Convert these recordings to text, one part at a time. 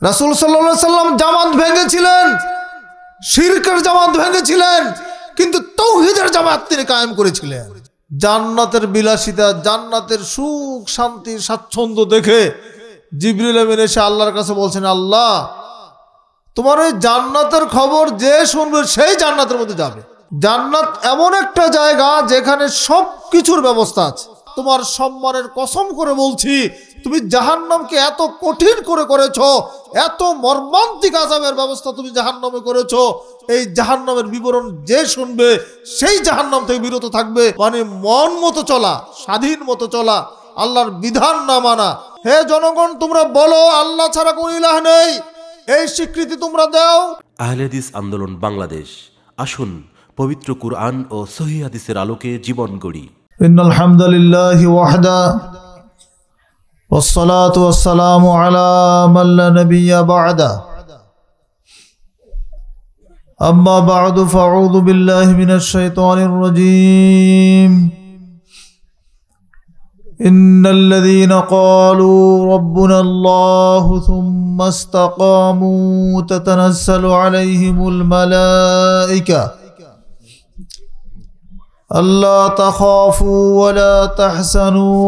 রাসূল সাল্লাল্লাহু আলাইহি সাল্লাম জামাত ভেঙেছিলেন, শিরকের জামাত ভেঙেছিলেন, কিন্তু তাওহীদের জামাত তিনি কায়েম করেছিলেন। জান্নাতের বিলাসিতা, জান্নাতের সুখ শান্তি স্বাচ্ছন্দ্য দেখে জিবরিল আমিন এসে আল্লাহর কাছে বলছেন, আল্লাহ তোমার ওই জান্নাতের খবর যে শুনবে সেই জান্নাতের মধ্যে যাবে। জান্নাত এমন একটা জায়গা যেখানে সব কিছুর ব্যবস্থা আছে। তোমার সম্মানের কসম করে বলছি, তুমি জাহান্নামকে এত কঠিন করে করেছো, এত মর্মান্তিক আযাবের ব্যবস্থা তুমি জাহান্নামে করেছো, এই জাহান্নামের বিবরণ যে শুনবে সেই জাহান্নাম থেকে বিরত থাকবে। মানে মন মতো চলা, স্বাধীন মতো চলা, আল্লাহর বিধান না মানা। হে জনগণ, তোমরা বলো আল্লাহ ছাড়া কোনো ইলাহ নেই, এই স্বীকৃতি তোমরা দাও। আহলে হাদিস আন্দোলন বাংলাদেশ, আসুন পবিত্র কুরআন ও সহিহ হাদিসের আলোকে জীবন গড়ি। ইন্নাল হামদুলিল্লাহি ওয়াহদা ওয়াসসালাতু ওয়াসসালামু আলা মান লা নাবিয়্যা বা'দা। আম্মা বা'দু ফাআউযু বিল্লাহি মিনাশ শাইতানির রাজীম। ইন্নাল লাযীনা ক্বালু রাব্বুনাল্লাহু থুম্মা ইসতাকামু তাতানাজ্জালু আলাইহিমুল মালায়েকা ألا تخافوا ولا تحزنوا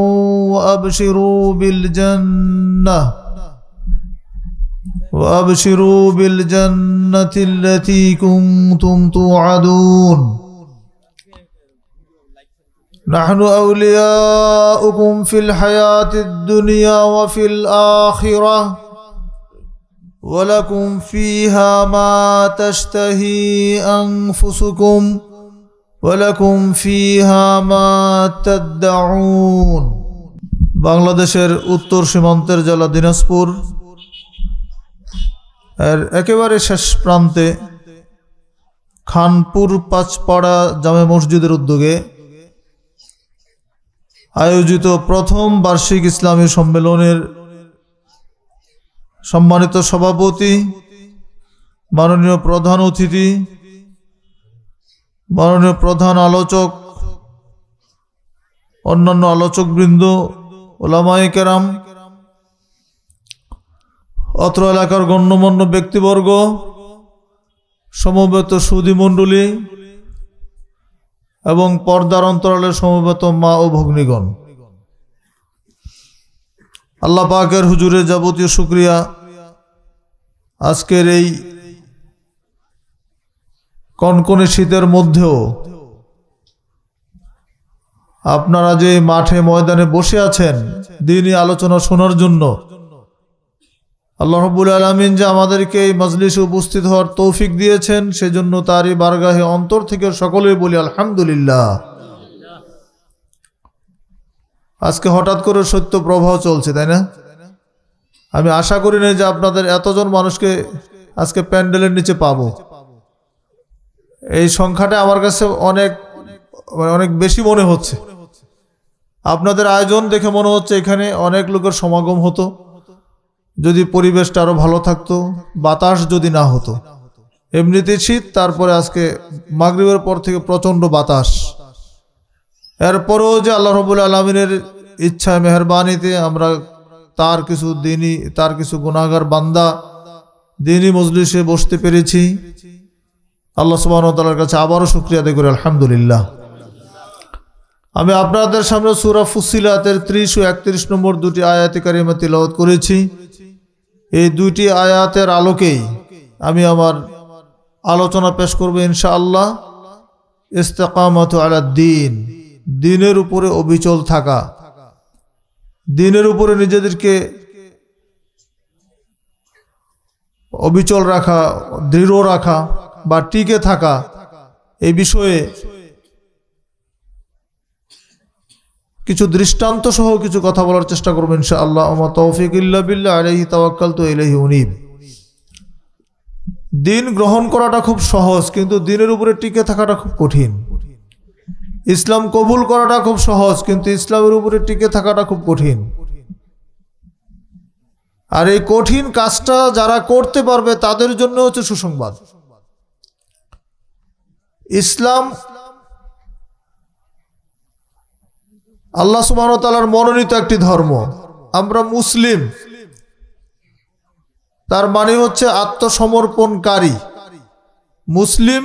وأبشروا بالجنة التي كنتم توعدون نحن أولياؤكم في الحياة الدنيا وفي الآخرة ولكم فيها ما تشتهي أنفسكم ওয়ালাকুম ফিহা মা তাদউন। বাংলাদেশের উত্তর সীমান্তের জেলা দিনাজপুর এর একেবারে শেষ প্রান্তে খানপুর পাঁচপাড়া জামে মসজিদের উদ্যোগে আয়োজিত প্রথম বার্ষিক ইসলামী সম্মেলনের সম্মানিত সভাপতি, মাননীয় প্রধান অতিথি, মাননীয় প্রধান আলোচক, অন্যান্য আলোচকবৃন্দ, উলামায়ে কেরাম, অত্র এলাকার গণ্যমান্য ব্যক্তিবর্গ, সমবেত সুধী মণ্ডলী এবং পর্দার অন্তরালের সমবেত মা ও ভগ্নীগণ, আল্লাহ পাকের হুজুরে যাবতীয় শুকরিয়া। আজকের এই কনকনে শীতের মধ্যেও আপনারা যে মাঠে ময়দানে বসে আছেন দ্বীনি আলোচনা শোনার জন্য, আল্লাহ রাব্বুল আলামিন যে আমাদেরকে এই মজলিসে উপস্থিত হওয়ার তৌফিক দিয়েছেন, সেজন্য তারই বারগাহে অন্তর থেকে সকলেই বলি আলহামদুলিল্লাহ। আজকে হঠাৎ করে সত্য প্রবাহ চলছে, তাই না? আমি আশা করি না যে আপনাদের এতজন মানুষকে আজকে প্যান্ডেলের নিচে পাবো। এই সংখ্যাটা আমার কাছে অনেক বেশি মনে হচ্ছে। আপনাদের আয়োজন দেখে মনে হচ্ছে এখানে অনেক লোকের সমাগম হতো যদি পরিবেশটা আরো ভালো থাকতো, বাতাস যদি না হতো। এমনিতে শীত, তারপরে আজকে মাগরিবের পর থেকে প্রচন্ড বাতাস। এরপরেও যে আল্লাহ রাব্বুল আলামিনের ইচ্ছায় মেহেরবানিতে আমরা তার কিছু গুনাহগার বান্দা দ্বীনি মজলিসে বসতে পেরেছি। আল্লাহ সুবহানাহু ওয়া তাআলার কাছে আবারও শুকরিয়া আদায় করি আলহামদুলিল্লাহ। আমি আপনাদের সামনে সূরা ফুসিলাতের 30 ও 31 নম্বর দুটি আয়াতে কারিমা তিলাওয়াত করেছি। এই দুটি আয়াতের আলোকেই আমি আমার আলোচনা পেশ করব ইনশাআল্লাহ। ইস্তিকামাতু আলা দ্বীন, দ্বীনের উপরে অবিচল থাকা, দ্বীনের উপরে নিজেদেরকে অবিচল রাখা, দৃঢ় রাখা বা টিকে থাকা, এই বিষয়ে কিছু দৃষ্টান্ত সহ কিছু কথা বলার চেষ্টা করব ইনশাআল্লাহ। ওয়া তাওফীক ইল্লা বিল্লাহ আলাইহি তাওয়াক্কালতু ইলাইহি উনীব। দ্বীন গ্রহণ করাটা খুব সহজ, কিন্তু দ্বীনের উপরে টিকে থাকাটা খুব কঠিন। ইসলাম কবুল করাটা খুব সহজ, কিন্তু ইসলামের উপরে টিকে থাকাটা খুব কঠিন। আর এই কঠিন কাজটা যারা করতে পারবে তাদের জন্য হচ্ছে সুসংবাদ। ইসলাম আল্লাহ সুবহানাহু ওয়া তাআলার মনোনীত একটি ধর্ম। আমরা মুসলিম, তার মানে হচ্ছে আত্মসমর্পণকারী মুসলিম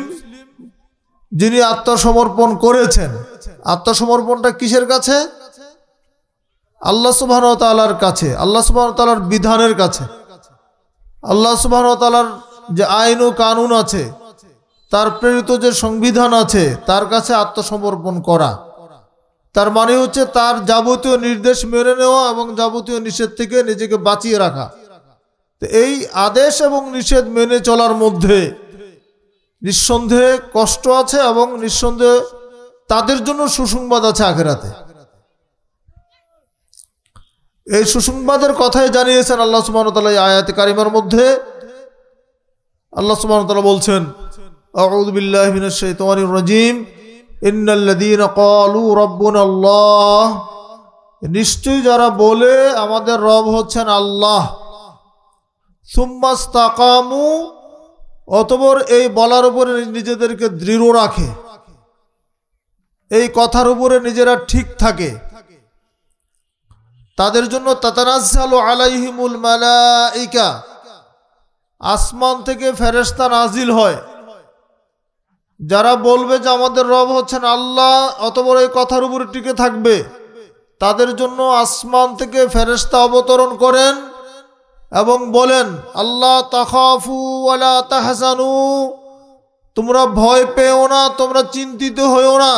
যিনি আত্মসমর্পণ করেছেন। আত্মসমর্পণটা কিসের কাছে? আল্লাহ সুবহানাহু ওয়া তাআলার কাছে, আল্লাহ সুবহানাহু ওয়া তাআলার বিধানের কাছে। আল্লাহ সুবহানাহু ওয়া তাআলার যে আইন ও কানুন আছে, তার প্রেরিত যে সংবিধান আছে, তার কাছে আত্মসমর্পণ করা। তার মানে হচ্ছে তার যাবতীয় নির্দেশ মেনে নেওয়া এবং যাবতীয় নিষেধ থেকে নিজেকে বাঁচিয়ে রাখা। তো এই আদেশ এবং নিষেধ মেনে চলার মধ্যে নিঃসন্দেহে কষ্ট আছে এবং নিঃসন্দেহে তাদের জন্য সুসংবাদ আছে আখিরাতে। এই সুসংবাদের কথাই জানিয়েছেন আল্লাহ সুবহানাহু ওয়া তাআলা এই আয়াতে কারিমার মধ্যে। আল্লাহ সুবহানাহু ওয়া তাআলা বলছেন, আউযু বিল্লাহি মিনাশ শাইতানির রাজীম, ইন্নাল্লাযীনা ক্বালু রাব্বুনাল্লাহ, নিশ্চয়ই যারা বলে আমাদের রব হচ্ছেন আল্লাহ, সুম্মাস্তাকামু, অতঃপর এই বলার উপরে নিজেদেরকে দৃঢ় রাখে, এই কথার উপরে নিজেরা ঠিক থাকে, তাদের জন্য তাতানাজ্জালু আলাইহিমুল মালাইকা, আসমান থেকে ফেরেশতা নাজিল হয়। যারা বলবে যে আমাদের রব হচ্ছেন আল্লাহ, অতঃপর এই কথার উপরে টিকে থাকবে, তাদের জন্য আসমান থেকে ফেরেশতা অবতরণ করেন এবং বলেন, আল্লাহ তাখাফু ওয়ালা তাহজানু, তোমরা ভয় পেও না, তোমরা চিন্তিত হইও না।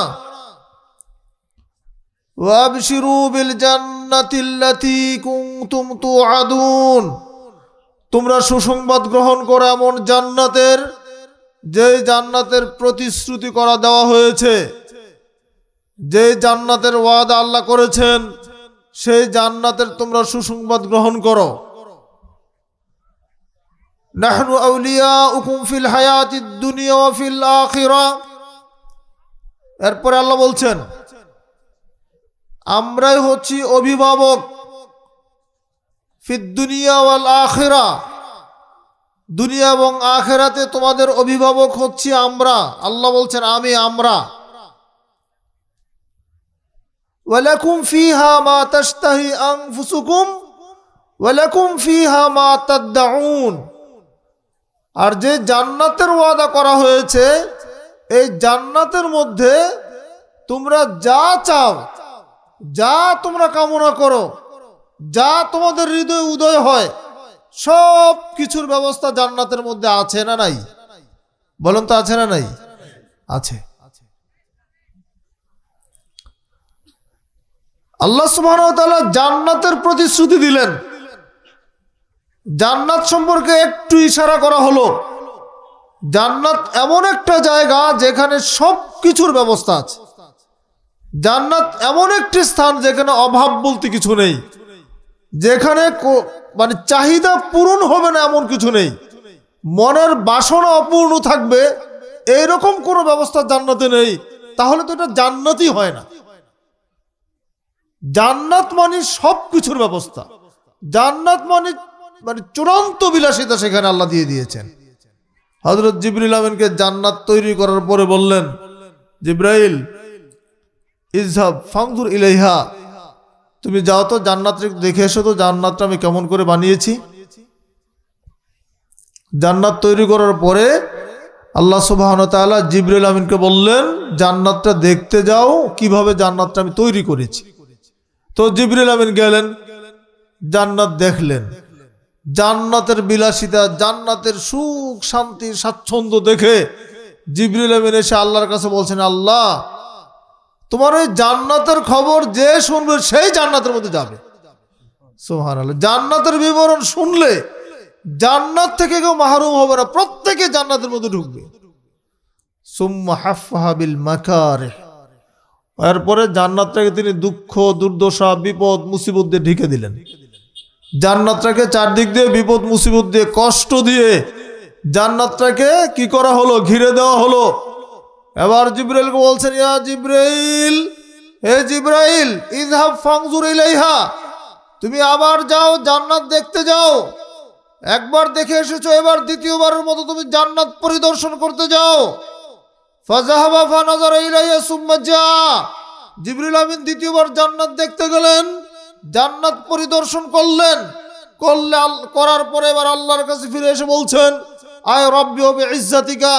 ওয়াবশিরু বিল জান্নাতিল্লাতী কুনতুম তুআদুন, তোমরা সুসংবাদ গ্রহণ করো এমন জান্নাতের, যে জান্নাতের প্রতিশ্রুতি করা দেওয়া হয়েছে, যে জান্নাতের ওয়াদা আল্লাহ করেছেন, সেই জান্নাতের তোমরা সুসংবাদ গ্রহণ করো। নাহনু আউলিয়াউকুম ফিল হায়াতিদ দুনিয়া ওয়া ফিল আখিরাহ, এরপরে আল্লাহ বলছেন আমরাই হচ্ছি অভিভাবক, ফিদ দুনিয়া ওয়াল আখিরাহ, দুনিয়া এবং আখিরাতে তোমাদের অভিভাবক হচ্ছি আমরা। আল্লাহ বলছেন আমি, আমরা। ওয়ালাকুম ফিহা মা তাশতাহি আনফুসুকুম ওয়ালাকুম ফিহা মা তাদউন, আর যে জান্নাতের ওয়াদা করা হয়েছে, এই জান্নাতের মধ্যে তোমরা যা চাও, যা তোমরা কামনা করো, যা তোমাদের হৃদয় উদয় হয়, সব কিছুর ব্যবস্থা জান্নাতের মধ্যে আছে না নাই? বলেন তো আছে না নাই? আছে। আল্লাহ সুবহানাহু ওয়া তাআলা জান্নাতের প্রতিশ্রুতি দিলেন। জান্নাত সম্পর্কে একটু ইশারা করা হলো। জান্নাত এমন একটা জায়গা যেখানে সব কিছুর ব্যবস্থা আছে। জান্নাত এমন একটি স্থান যেখানে অভাব বলতে কিছু নেই, যেখানে মানে চাহিদা পূরণ হবে না এমন কিছু নেই, মনের বাসনা অপূর্ণ থাকবে এইরকম কোনো ব্যবস্থা জান্নাতে নেই। তাহলে তো এটা জান্নাতই হয় না। জান্নাত মানে সব কিছুর ব্যবস্থা, জান্নাত মানে চূড়ান্ত বিলাসিতা সেখানে আল্লাহ দিয়ে দিয়েছেন। হযরত জিবরিল আমিনকে জান্নাত তৈরি করার পরে বললেন, জিবরাইল ইযহাব ফানজুর ইলাইহা, তুমি যাও তো জান্নাত দেখে এসো তো, জান্নাতটা আমি কেমন করে বানিয়েছি। জান্নাত তৈরি করার পরে আল্লাহ সুবহানাহু ওয়া তাআলা জিবরিল আমিনকে বললেন, জান্নাতটা দেখতে যাও, কিভাবে জান্নাতটা আমি তৈরি করেছি। তো জিবরিল আমিন গেলেন, জান্নাত দেখলেন। জান্নাতের বিলাসিতা, জান্নাতের সুখ শান্তি স্বাচ্ছন্দ্য দেখে জিবরিল আমিন এসে আল্লাহর কাছে বলছেন, আল্লাহ তোমার ওই জান্নাতের খবর যে শুনবে সেই জান্নাতের মধ্যে যাবে। সুবহানাল্লাহ। জান্নাতের বিবরণ শুনলে জান্নাত থেকে কেউ মাহরুম হবে না, প্রত্যেকে জান্নাতের মধ্যে ঢুকবে। সুম্মা হাফফাহা বিল মাকারিহ, এরপরে জান্নাতটাকে তিনি দুঃখ দুর্দশা বিপদ মুসিবত দিয়ে ঢেকে দিলেন। জান্নাতটাকে চারদিক দিয়ে বিপদ মুসিবত দিয়ে কষ্ট দিয়ে জান্নাতটাকে কি করা হলো? ঘিরে দেওয়া হলো। এবার জিবরাইলকে বলছেন, ইয়া জিবরাইল, হে জিবরাইল, ইযহাব ফানজুর ইলাইহা, তুমি আবার যাও জান্নাত দেখতে যাও। একবার দেখে এসেছো, এবার দ্বিতীয়বারের মতো তুমি জান্নাত পরিদর্শন করতে যাও। ফাযাহাবা ফানাযারা ইলাইহা সুম্মা জা, জিবরিল আমিন দ্বিতীয়বার জান্নাত দেখতে গেলেন, জান্নাত পরিদর্শন করলেন। করার পরে এবার আল্লাহর কাছে ফিরে এসে বলছেন, আয় রব্বি ওয়া বিইজ্জাতিকা,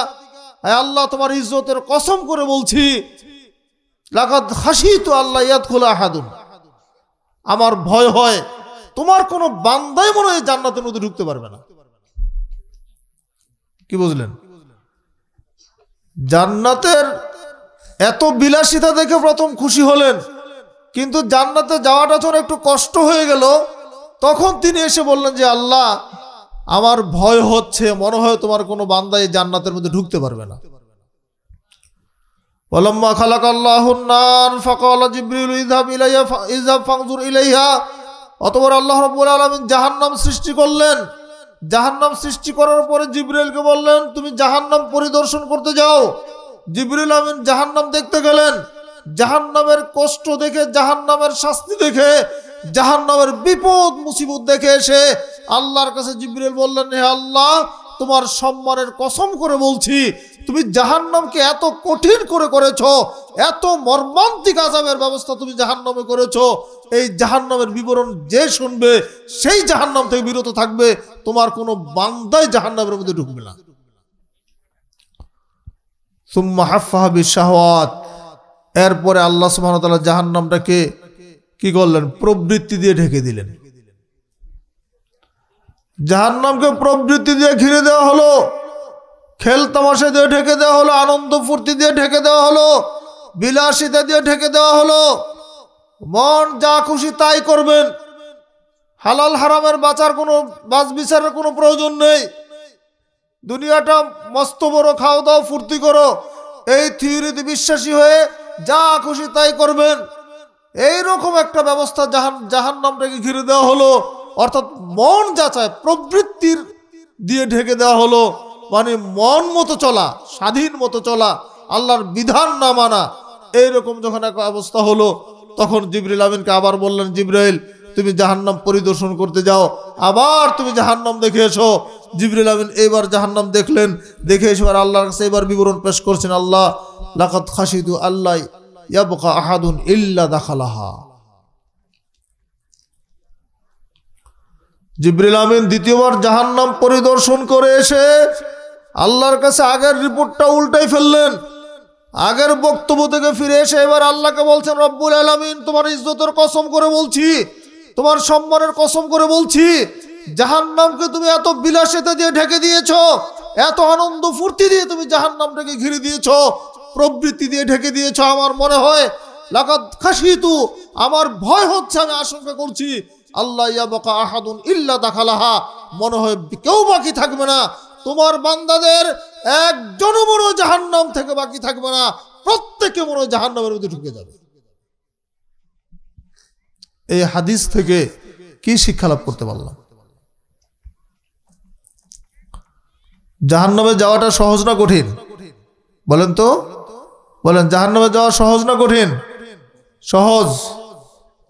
আয় আল্লাহ তোমার ইজ্জতের কসম করে বলছি, লাকাদ খাশিতু আল্লা ইয়াদখুল আহাদুন, আমার ভয় হয় তোমার কোনো বান্দাই মনে হয় জান্নাতের মধ্যে ঢুকতে পারবে না। কি বুঝলেন? জান্নাতের এত বিলাসিতা দেখে প্রথম খুশি হলেন, কিন্তু জান্নাতে যাওয়াটা যখন একটু কষ্ট হয়ে গেল, তখন তিনি এসে বললেন যে আল্লাহ আমার ভয় হচ্ছে, মনে হয় তোমার কোনো বান্দা এই জান্নাতের মধ্যে ঢুকতে পারবে না। ওয়ালাম্মা খালাকাল্লাহুন নার ফাকালা জিবরিল ইযহাব ফানজুর ইলাইহা, অতঃপর আল্লাহ রাব্বুল আলামিন জাহান্নাম সৃষ্টি করলেন। জাহান্নাম সৃষ্টি করার পরে জিবরিলকে বললেন তুমি জাহান্নাম পরিদর্শন করতে যাও। জিবরিল আমিন জাহান্নাম দেখতে গেলেন। জাহান্নামের কষ্ট দেখে, জাহান্নামের শাস্তি দেখে, জাহান্নামের বিপদ মুসিবত দেখে এসে আল্লাহর কাছে জিবরিল বললেন, হে আল্লাহ তোমার সম্মানের কসম করে বলছি, তুমি জাহান্নামকে এত কঠিন করে করেছো, এত মর্মান্তিক আযাবের ব্যবস্থা তুমি জাহান্নামে করেছো, এই জাহান্নামের বিবরণ যে শুনবে সেই জাহান্নাম থেকে বিরত থাকবে, তোমার কোনো বান্দাই জাহান্নামের মধ্যে ঢুকবে না। সুম্মা হাফফাহা বিশাহওয়াত, এরপরে আল্লাহ সুবহানাহু ওয়া তাআলা জাহান্নামটাকে কি করলেন? প্রবৃত্তি দিয়ে ঢেকে দিলেন। জাহান্নামকে প্রবৃত্তি দিয়ে ঘিরে দেওয়া হলো, খেল তামাশা দিয়ে ঢেকে দেওয়া হলো, আনন্দ ফুর্তি দিয়ে ঢেকে দেওয়া হলো, বিলাসিতা দিয়ে ঢেকে দেওয়া হলো। মন যা খুশি তাই করবেন, হালাল হারামের বাঁচ বিচারের কোনো প্রয়োজন নেই। দুনিয়াটা মস্ত বড়, খাও দাও ফুর্তি করো, এই থিওরিতে বিশ্বাসী হয়ে যা খুশি তাই করবেন, এইরকম একটা ব্যবস্থা জাহান্নামটাকে ঘিরে দেওয়া হলো। অর্থাৎ মন যা চায় প্রবৃত্তির দিয়ে ঢেকে দেওয়া হলো, মানে মন মতো চলা, স্বাধীন মতো চলা, আল্লাহর বিধান না মানা, এইরকম যখন একটা অবস্থা হলো, তখন জিবরিল আমিনকে আবার বললেন, জিবরাইল তুমি জাহান্নাম পরিদর্শন করতে যাও, আবার তুমি জাহান্নাম দেখে এসো। জিবরিল আমিন এবার জাহান্নাম দেখলেন, দেখে এসে আল্লাহর কাছে এবার বিবরণ পেশ করছেন, আল্লাহ লাকাদ খাশিতু আল্লা ইয়াবকা আহাদুন ইল্লা দাখালাহা। জিবরিল আমিন দ্বিতীয়বার জাহান্নাম পরিদর্শন করে এসে আল্লাহর কাছে আগের রিপোর্টটা উল্টাই ফেললেন। আগের বক্তব্য থেকে ফিরে এসে এবার আল্লাহকে বলছেন, রব্বুল আলামিন তোমার ইজ্জতের কসম করে বলছি, তোমার সম্মানের কসম করে বলছি, জাহান্নামকে তুমি এত বিলাসিতা দিয়ে ঢেকে দিয়েছো, এত আনন্দ ফুর্তি দিয়ে তুমি জাহান্নামটাকে ঘিরে দিয়েছো, প্রবৃত্তি দিয়ে ঢেকে দিয়েছো, আমার মনে হয় লাকাদ খাশিতু, আমার ভয় হচ্ছে, আমি আশঙ্কা করছি, আল্লাহ ইয়াবকা আহাদুন ইল্লা দাখালাহা, মনে হয় কেউ বাকি থাকবে না, তোমার বান্দাদের একজনও মনে হয় জাহান্নাম থেকে বাকি থাকবে না, প্রত্যেকে মনে হয় জাহান্নামের মধ্যে ঢুকে যাবে। এই হাদিস থেকে কি শিক্ষা লাভ করতে পারলাম? জাহান্নামে যাওয়াটা সহজ না কঠিন? বলেন তো, বলেন জাহান্নামে যাওয়া সহজ না কঠিন? সহজ,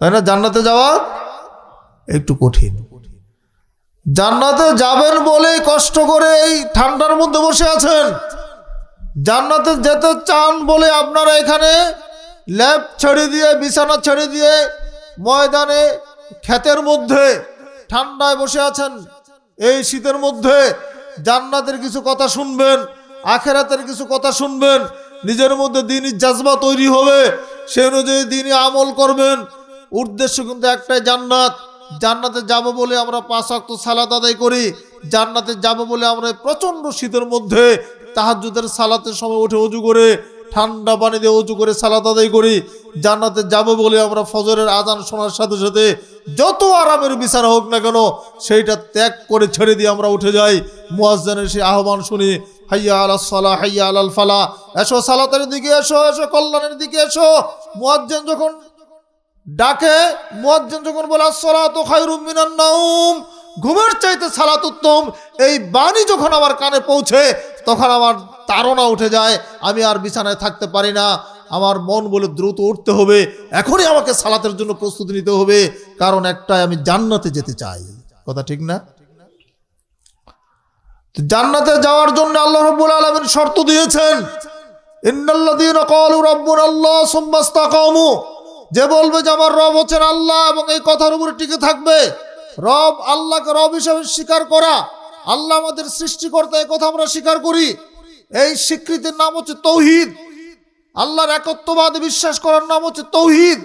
তাই না? জান্নাতে যাওয়া একটু কঠিন। জান্নাতে যাবেন বলে কষ্ট করে এই ঠান্ডার মধ্যে বসে আছেন, জান্নাতে যেতে চান বলে আপনারা এখানে ল্যাব ছেড়ে দিয়ে, বিছানা ছেড়ে দিয়ে ময়দানে ক্ষেতের মধ্যে ঠান্ডায় বসে আছেন। এই শীতের মধ্যে জান্নাতের কিছু কথা শুনবেন, আখেরাতের কিছু কথা শুনবেন, নিজের মধ্যে দ্বীনি জাজবা তৈরি হবে, সে অনুযায়ী দ্বীনি আমল করবেন। উদ্দেশ্য কিন্তু একটাই, জান্নাত। জান্নাতে যাব বলে আমরা 5 ওয়াক্ত সালাত আদায় করি, জান্নাতে যাব বলে আমরা প্রচন্ড শীতের মধ্যে তাহাজ্জুদের সালাতের সময় উঠে ওযু করে, ঠান্ডা পানি দিয়ে ওযু করে সালাত আদায় করি। জান্নাতে যাব বলে আমরা ফজরের আজান শোনার সাথে সাথে যত আরামের বিছানা হোক না কেন সেইটা ত্যাগ করে ছেড়ে দিয়ে আমরা উঠে যাই, মুয়াজ্জিনের সেই আহ্বান শুনি, হাইয়া আলাস সালাহ হাইয়া আলাল ফালাহ, এসো সালাতের দিকে এসো, এসো কল্যাণের দিকে এসো। মুয়াজ্জিন যখন ডাকে, মুয়াজ্জিন যখন বলে আসসালাতু খায়রুম মিনান নাওম, ঘুমের চাইতে সালাত উত্তম, এই বাণী যখন আমার কানে পৌঁছে তখন আমার তাড়না উঠে যায়, আমি আর বিছানায় থাকতে পারি না, আমার মন বলে দ্রুত উঠতে হবে, এখনই আমাকে সালাতের জন্য প্রস্তুতি নিতে হবে, কারণ একটাই, আমি জান্নাতে যেতে চাই। কথা ঠিক না? জান্নাতে যাওয়ার জন্য আল্লাহ রাব্বুল আলামিন শর্ত দিয়েছেন, ইন্নাল্লাযীনা ক্বালু রাব্বুনাল্লাহ সুম্মা ইসতাকামু, যে বলবে যে আমার রব হচ্ছেন আল্লাহ এবং এই কথার উপরে টিকে থাকবে, রব আল্লাহকে রব হিসাবে স্বীকার করা, আল্লাহ আমাদের সৃষ্টিকর্তা, এই কথা আমরা স্বীকার করি। এই স্বীকৃতির নাম হচ্ছে তৌহিদ। আল্লাহর একত্ববাদে বিশ্বাস করার নাম হচ্ছে তৌহিদ।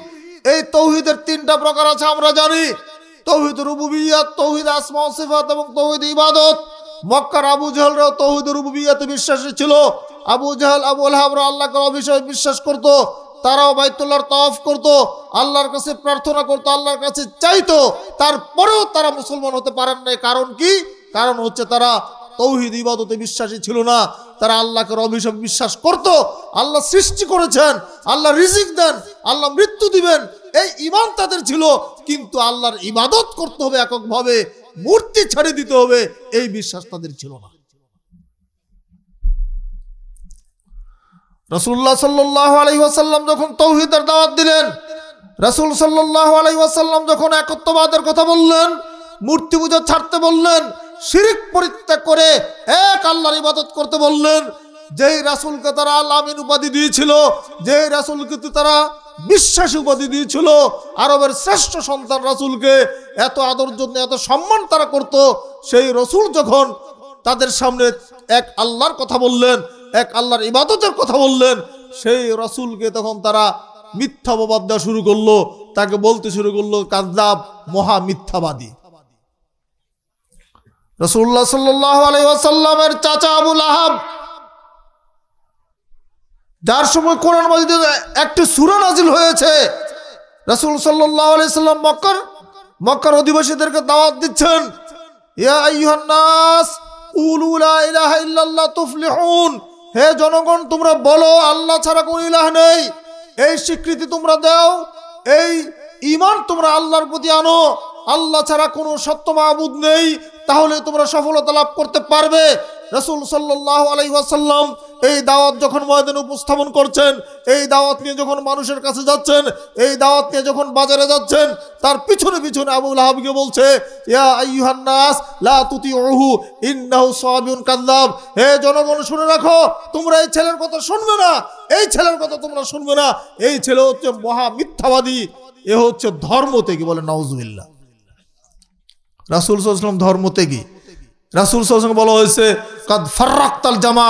এই তৌহিদের তিনটা প্রকার আছে আমরা জানি। তৌহিদ রুবুবিয়্যাত, তৌহিদ আসমা ও সিফাত এবং তৌহিদ ইবাদত। মক্কার আবু জাহলরাও তৌহিদ রুবুবিয়্যাতে বিশ্বাসী ছিল। আবু জাহল, আবু লাহাবরা আল্লাহকে রব হিসেবে বিশ্বাস করত। তারাও বাইতুল্লাহর তাওয়াফ করত, আল্লাহর কাছে প্রার্থনা করত, আল্লাহর কাছে চাইতো। তারপরেও তারা মুসলমান হতে পারেন নাই। কারণ কি? কারণ হচ্ছে তারা তৌহিদ ইবাদতে বিশ্বাসী ছিল না। তারা আল্লাহকে রব হিসেবে বিশ্বাস করত। আল্লাহ সৃষ্টি করেছেন, আল্লাহ রিজিক দেন, আল্লাহ মৃত্যু দিবেন, এই ঈমান তাদের ছিল। কিন্তু আল্লাহর ইবাদত করতে হবে এককভাবে, মূর্তি ছেড়ে দিতে হবে, এই বিশ্বাস তাদের ছিল না। রাসূলুল্লাহ সাল্লাল্লাহু আলাইহি ওয়াসাল্লাম যখন তাওহীদের দাওয়াত দিলেন, রাসূল সাল্লাল্লাহু আলাইহি ওয়াসাল্লাম যখন একত্ববাদের কথা বললেন, মূর্তি পূজা ছাড়তে বললেন, শিরক পরিত্যাগ করে এক আল্লাহর ইবাদত করতে বললেন, যেই রাসূলকে তারা আল আমিন উপাধি দিয়েছিল, যেই রাসূলকে তারা বিশ্বাসী উপাধি দিয়েছিল, আরবের শ্রেষ্ঠ সন্তান রাসূলকে এত আদর জন্য এত সম্মান তারা করত, সেই রাসূল যখন তাদের সামনে এক আল্লাহর কথা বললেন, এক আল্লাহর ইবাদতের কথা বললেন, সেই রাসূলকে তখন তারা মিথ্যা অপবাদ দেওয়া শুরু করলো, তাকে বলতে শুরু করলো কাযযাব, মহা মিথ্যাবাদী। রাসূলুল্লাহ সাল্লাল্লাহু আলাইহি ওয়াসাল্লামের চাচা আবু লাহাব, যার সময় কোরআন মাজিদে একটি সূরা নাজিল হয়েছে, রাসূল সাল্লাল্লাহু আলাইহি ওয়াসাল্লাম মক্কার অধিবাসীদেরকে দাওয়াত দিচ্ছেন, ইয়া আইয়ুহান নাস কুলু লা ইলাহা ইল্লাল্লাহ তুফলিহুন, হে জনগণ তোমরা বলো আল্লাহ ছাড়া কোনো ইলাহ নেই, এই স্বীকৃতি তোমরা দাও, এই ঈমান তোমরা আল্লাহর প্রতি আনো, আল্লাহ ছাড়া কোনো সত্য মাবুদ নেই, তাহলে তোমরা সফলতা লাভ করতে পারবে। রাসূল সাল্লাল্লাহু আলাইহি ওয়াসাল্লাম এই দাওয়াত যখন ময়দানে উপস্থাপন করছেন, এই দাওয়াত নিয়ে যখন মানুষের কাছে যাচ্ছেন, এই দাওয়াত নিয়ে যখন বাজারে যাচ্ছেন, তার পিছনে পিছনে আবু লাহাবকে বলছে, ইয়া আইয়ুহান নাস লা তুতিউহু ইন্নাহু সাবিউন কাযযাব, হে জনগণ শুনে রাখো, তোমরা এই ছেলের কথা শুনবে না, এই ছেলের কথা তোমরা শুনবে না, এই ছেলে হচ্ছে মহা মিথ্যাবাদী, এ হচ্ছে ধর্মত্যাগী। বলে নাউজুবিল্লাহ। রাসূল সাল্লাল্লাহু আলাইহি ওয়াসাল্লাম ধর্মত্যাগী। রাসূল সাল্লাল্লাহু আলাইহি ওয়াসাল্লাম বলা হয়েছে কাদ ফাররাকতাল জামা,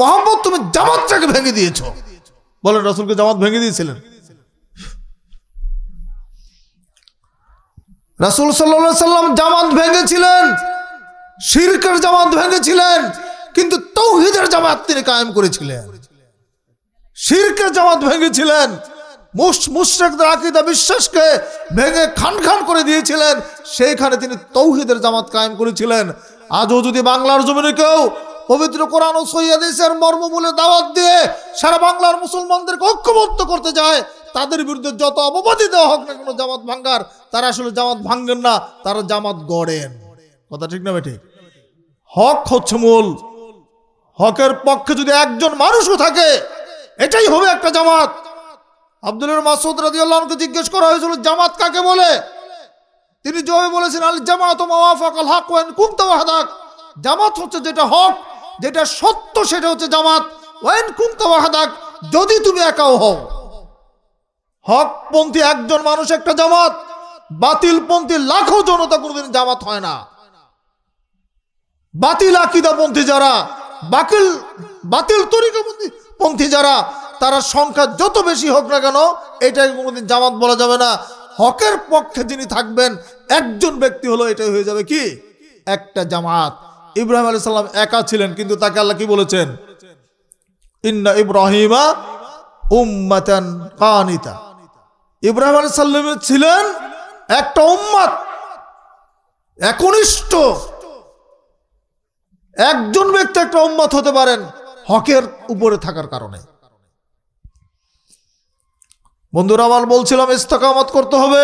মুহাম্মদ তুমি জামাতটাকে ভেঙে দিয়েছো। বলেন রাসূলকে জামাত ভেঙে দিয়েছিলেন? রাসূল সাল্লাল্লাহু আলাইহি ওয়াসাল্লাম জামাত ভেঙেছিলেন, শিরকের জামাত ভেঙেছিলেন, কিন্তু তাওহীদের জামাত তিনি কায়েম করেছিলেন। শিরকের জামাত ভেঙেছিলেন, মুশরিকদের আকীদা বিশ্বাসকে ভেঙে খান খান করে দিয়েছিলেন, সেইখানে তিনি তাওহীদের জামাত কায়েম করেছিলেন। আজও যদি বাংলার জমিনে কেউ পবিত্র কোরআন ও সহিহ হাদিসের মর্মমূলে দাওয়াত দিয়ে সারা বাংলার মুসলমানদেরকে ঐক্যবদ্ধ করতে যায়, তাদের বিরুদ্ধে যত অপবাদই দেওয়া হোক না কেন জামাত ভাঙ্গার, তারা আসলে জামাত ভাঙ্গেন না, তারা জামাত গড়েন। কথা ঠিক না বেঠিক? হক হচ্ছে মূল। হকের পক্ষে যদি একজন মানুষও থাকে, এটাই হবে একটা জামাত। আব্দুল্লাহ মাসউদ রাদিয়াল্লাহু আনহু জিজ্ঞেস করা হয়েছিল জামাত কাকে বলে, তিনি জবাবে বলেছেন আল জামাতু মাওয়াফাকাল হক ওয়া ইন কুনতা ওয়াহদাক, জামাত হচ্ছে যেটা হক, যেটা সত্য, সেটা হচ্ছে জামাত। ওয়া ইন কুনতা ওয়াহদাক, যদি তুমি একাও হও। হকপন্থী একজন মানুষ একটা জামাত, বাতিলপন্থী লাখো জনতা কোনোদিন জামাত হয় না। বাতিল আকীদাপন্থী যারা, বাতিল তরিকাপন্থী যারা, তারা সংখ্যা যত বেশি হোক না কেন, এটাকে কোনোদিন জামাত বলা যাবে না। হকের পক্ষে যিনি থাকবেন একজন ব্যক্তি হলো, এটাই হয়ে যাবে কি একটা জামাত। ইব্রাহিম আলাইহিস সালাম একা ছিলেন, কিন্তু তাকে আল্লাহ কি বলেছেন? ইন্না ইব্রাহিমা উম্মাতান কানিতা। ইব্রাহিম আলাইহিস সালাম ছিলেন একটা উম্মত, একনিষ্ঠ একজন ব্যক্তি একটা উম্মত হতে পারেন হকের উপরে থাকার কারণে। বন্ধুরা আমার, বলছিলাম ইস্তেকামত করতে হবে,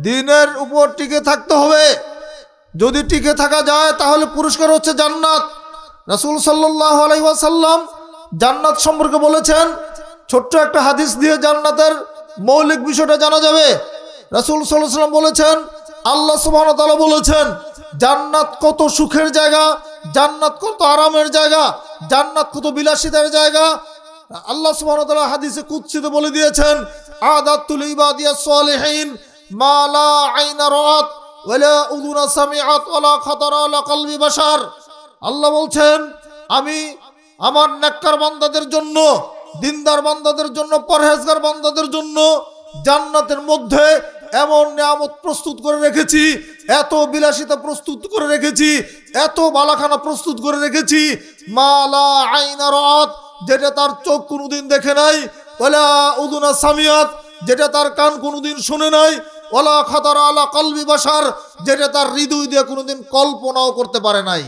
দ্বীনের উপর টিকে থাকতে হবে। যদি টিকে থাকা যায় তাহলে পুরস্কার হচ্ছে জান্নাত। রাসূল সাল্লাল্লাহু আলাইহি ওয়াসাল্লাম জান্নাত সম্পর্কে বলেছেন, ছোট্ট একটা হাদিস দিয়ে জান্নাতের মৌলিক বিষয়টা জানা যাবে। রাসূল সাল্লাল্লাহু আলাইহি ওয়াসাল্লাম বলেছেন, আল্লাহ সুবহানাহু ওয়া তাআলা বলেছেন জান্নাত কত সুখের জায়গা, জান্নাত কত আরামের জায়গা, জান্নাত কত বিলাসিতার জায়গা। আল্লাহ সুবহানাহু ওয়া তাআলা হাদিসে কুদসিতে বলে দিয়েছেন, আদাতুল ইবাদিয়াস সালিহিন মা লা আইনা রাআত ওয়ালা উযুনা সামিআত ওয়ালা খাতারা আলা কলবি বাশার। আল্লাহ বলছেন আমি আমার নেককার বান্দাদের জন্য, দিনদার বান্দাদের জন্য, পরহেজগার বান্দাদের জন্য জান্নাতের মধ্যে এমন নিয়ামত প্রস্তুত করে রেখেছি, এত বিলাসিতা প্রস্তুত করে রেখেছি, এত বালাখানা প্রস্তুত করে রেখেছি, মা লা আইনা রাআত, যেটা তার চোখ কোনোদিন দেখে নাই, ওয়ালা উযুনা সামিআত, যেটা তার কান কোনোদিন শুনে নাই, ওয়ালা খাতারা আলা কলবি বাশার, যেটা তার হৃদয় দিয়ে কোনোদিন কল্পনাও করতে পারে নাই।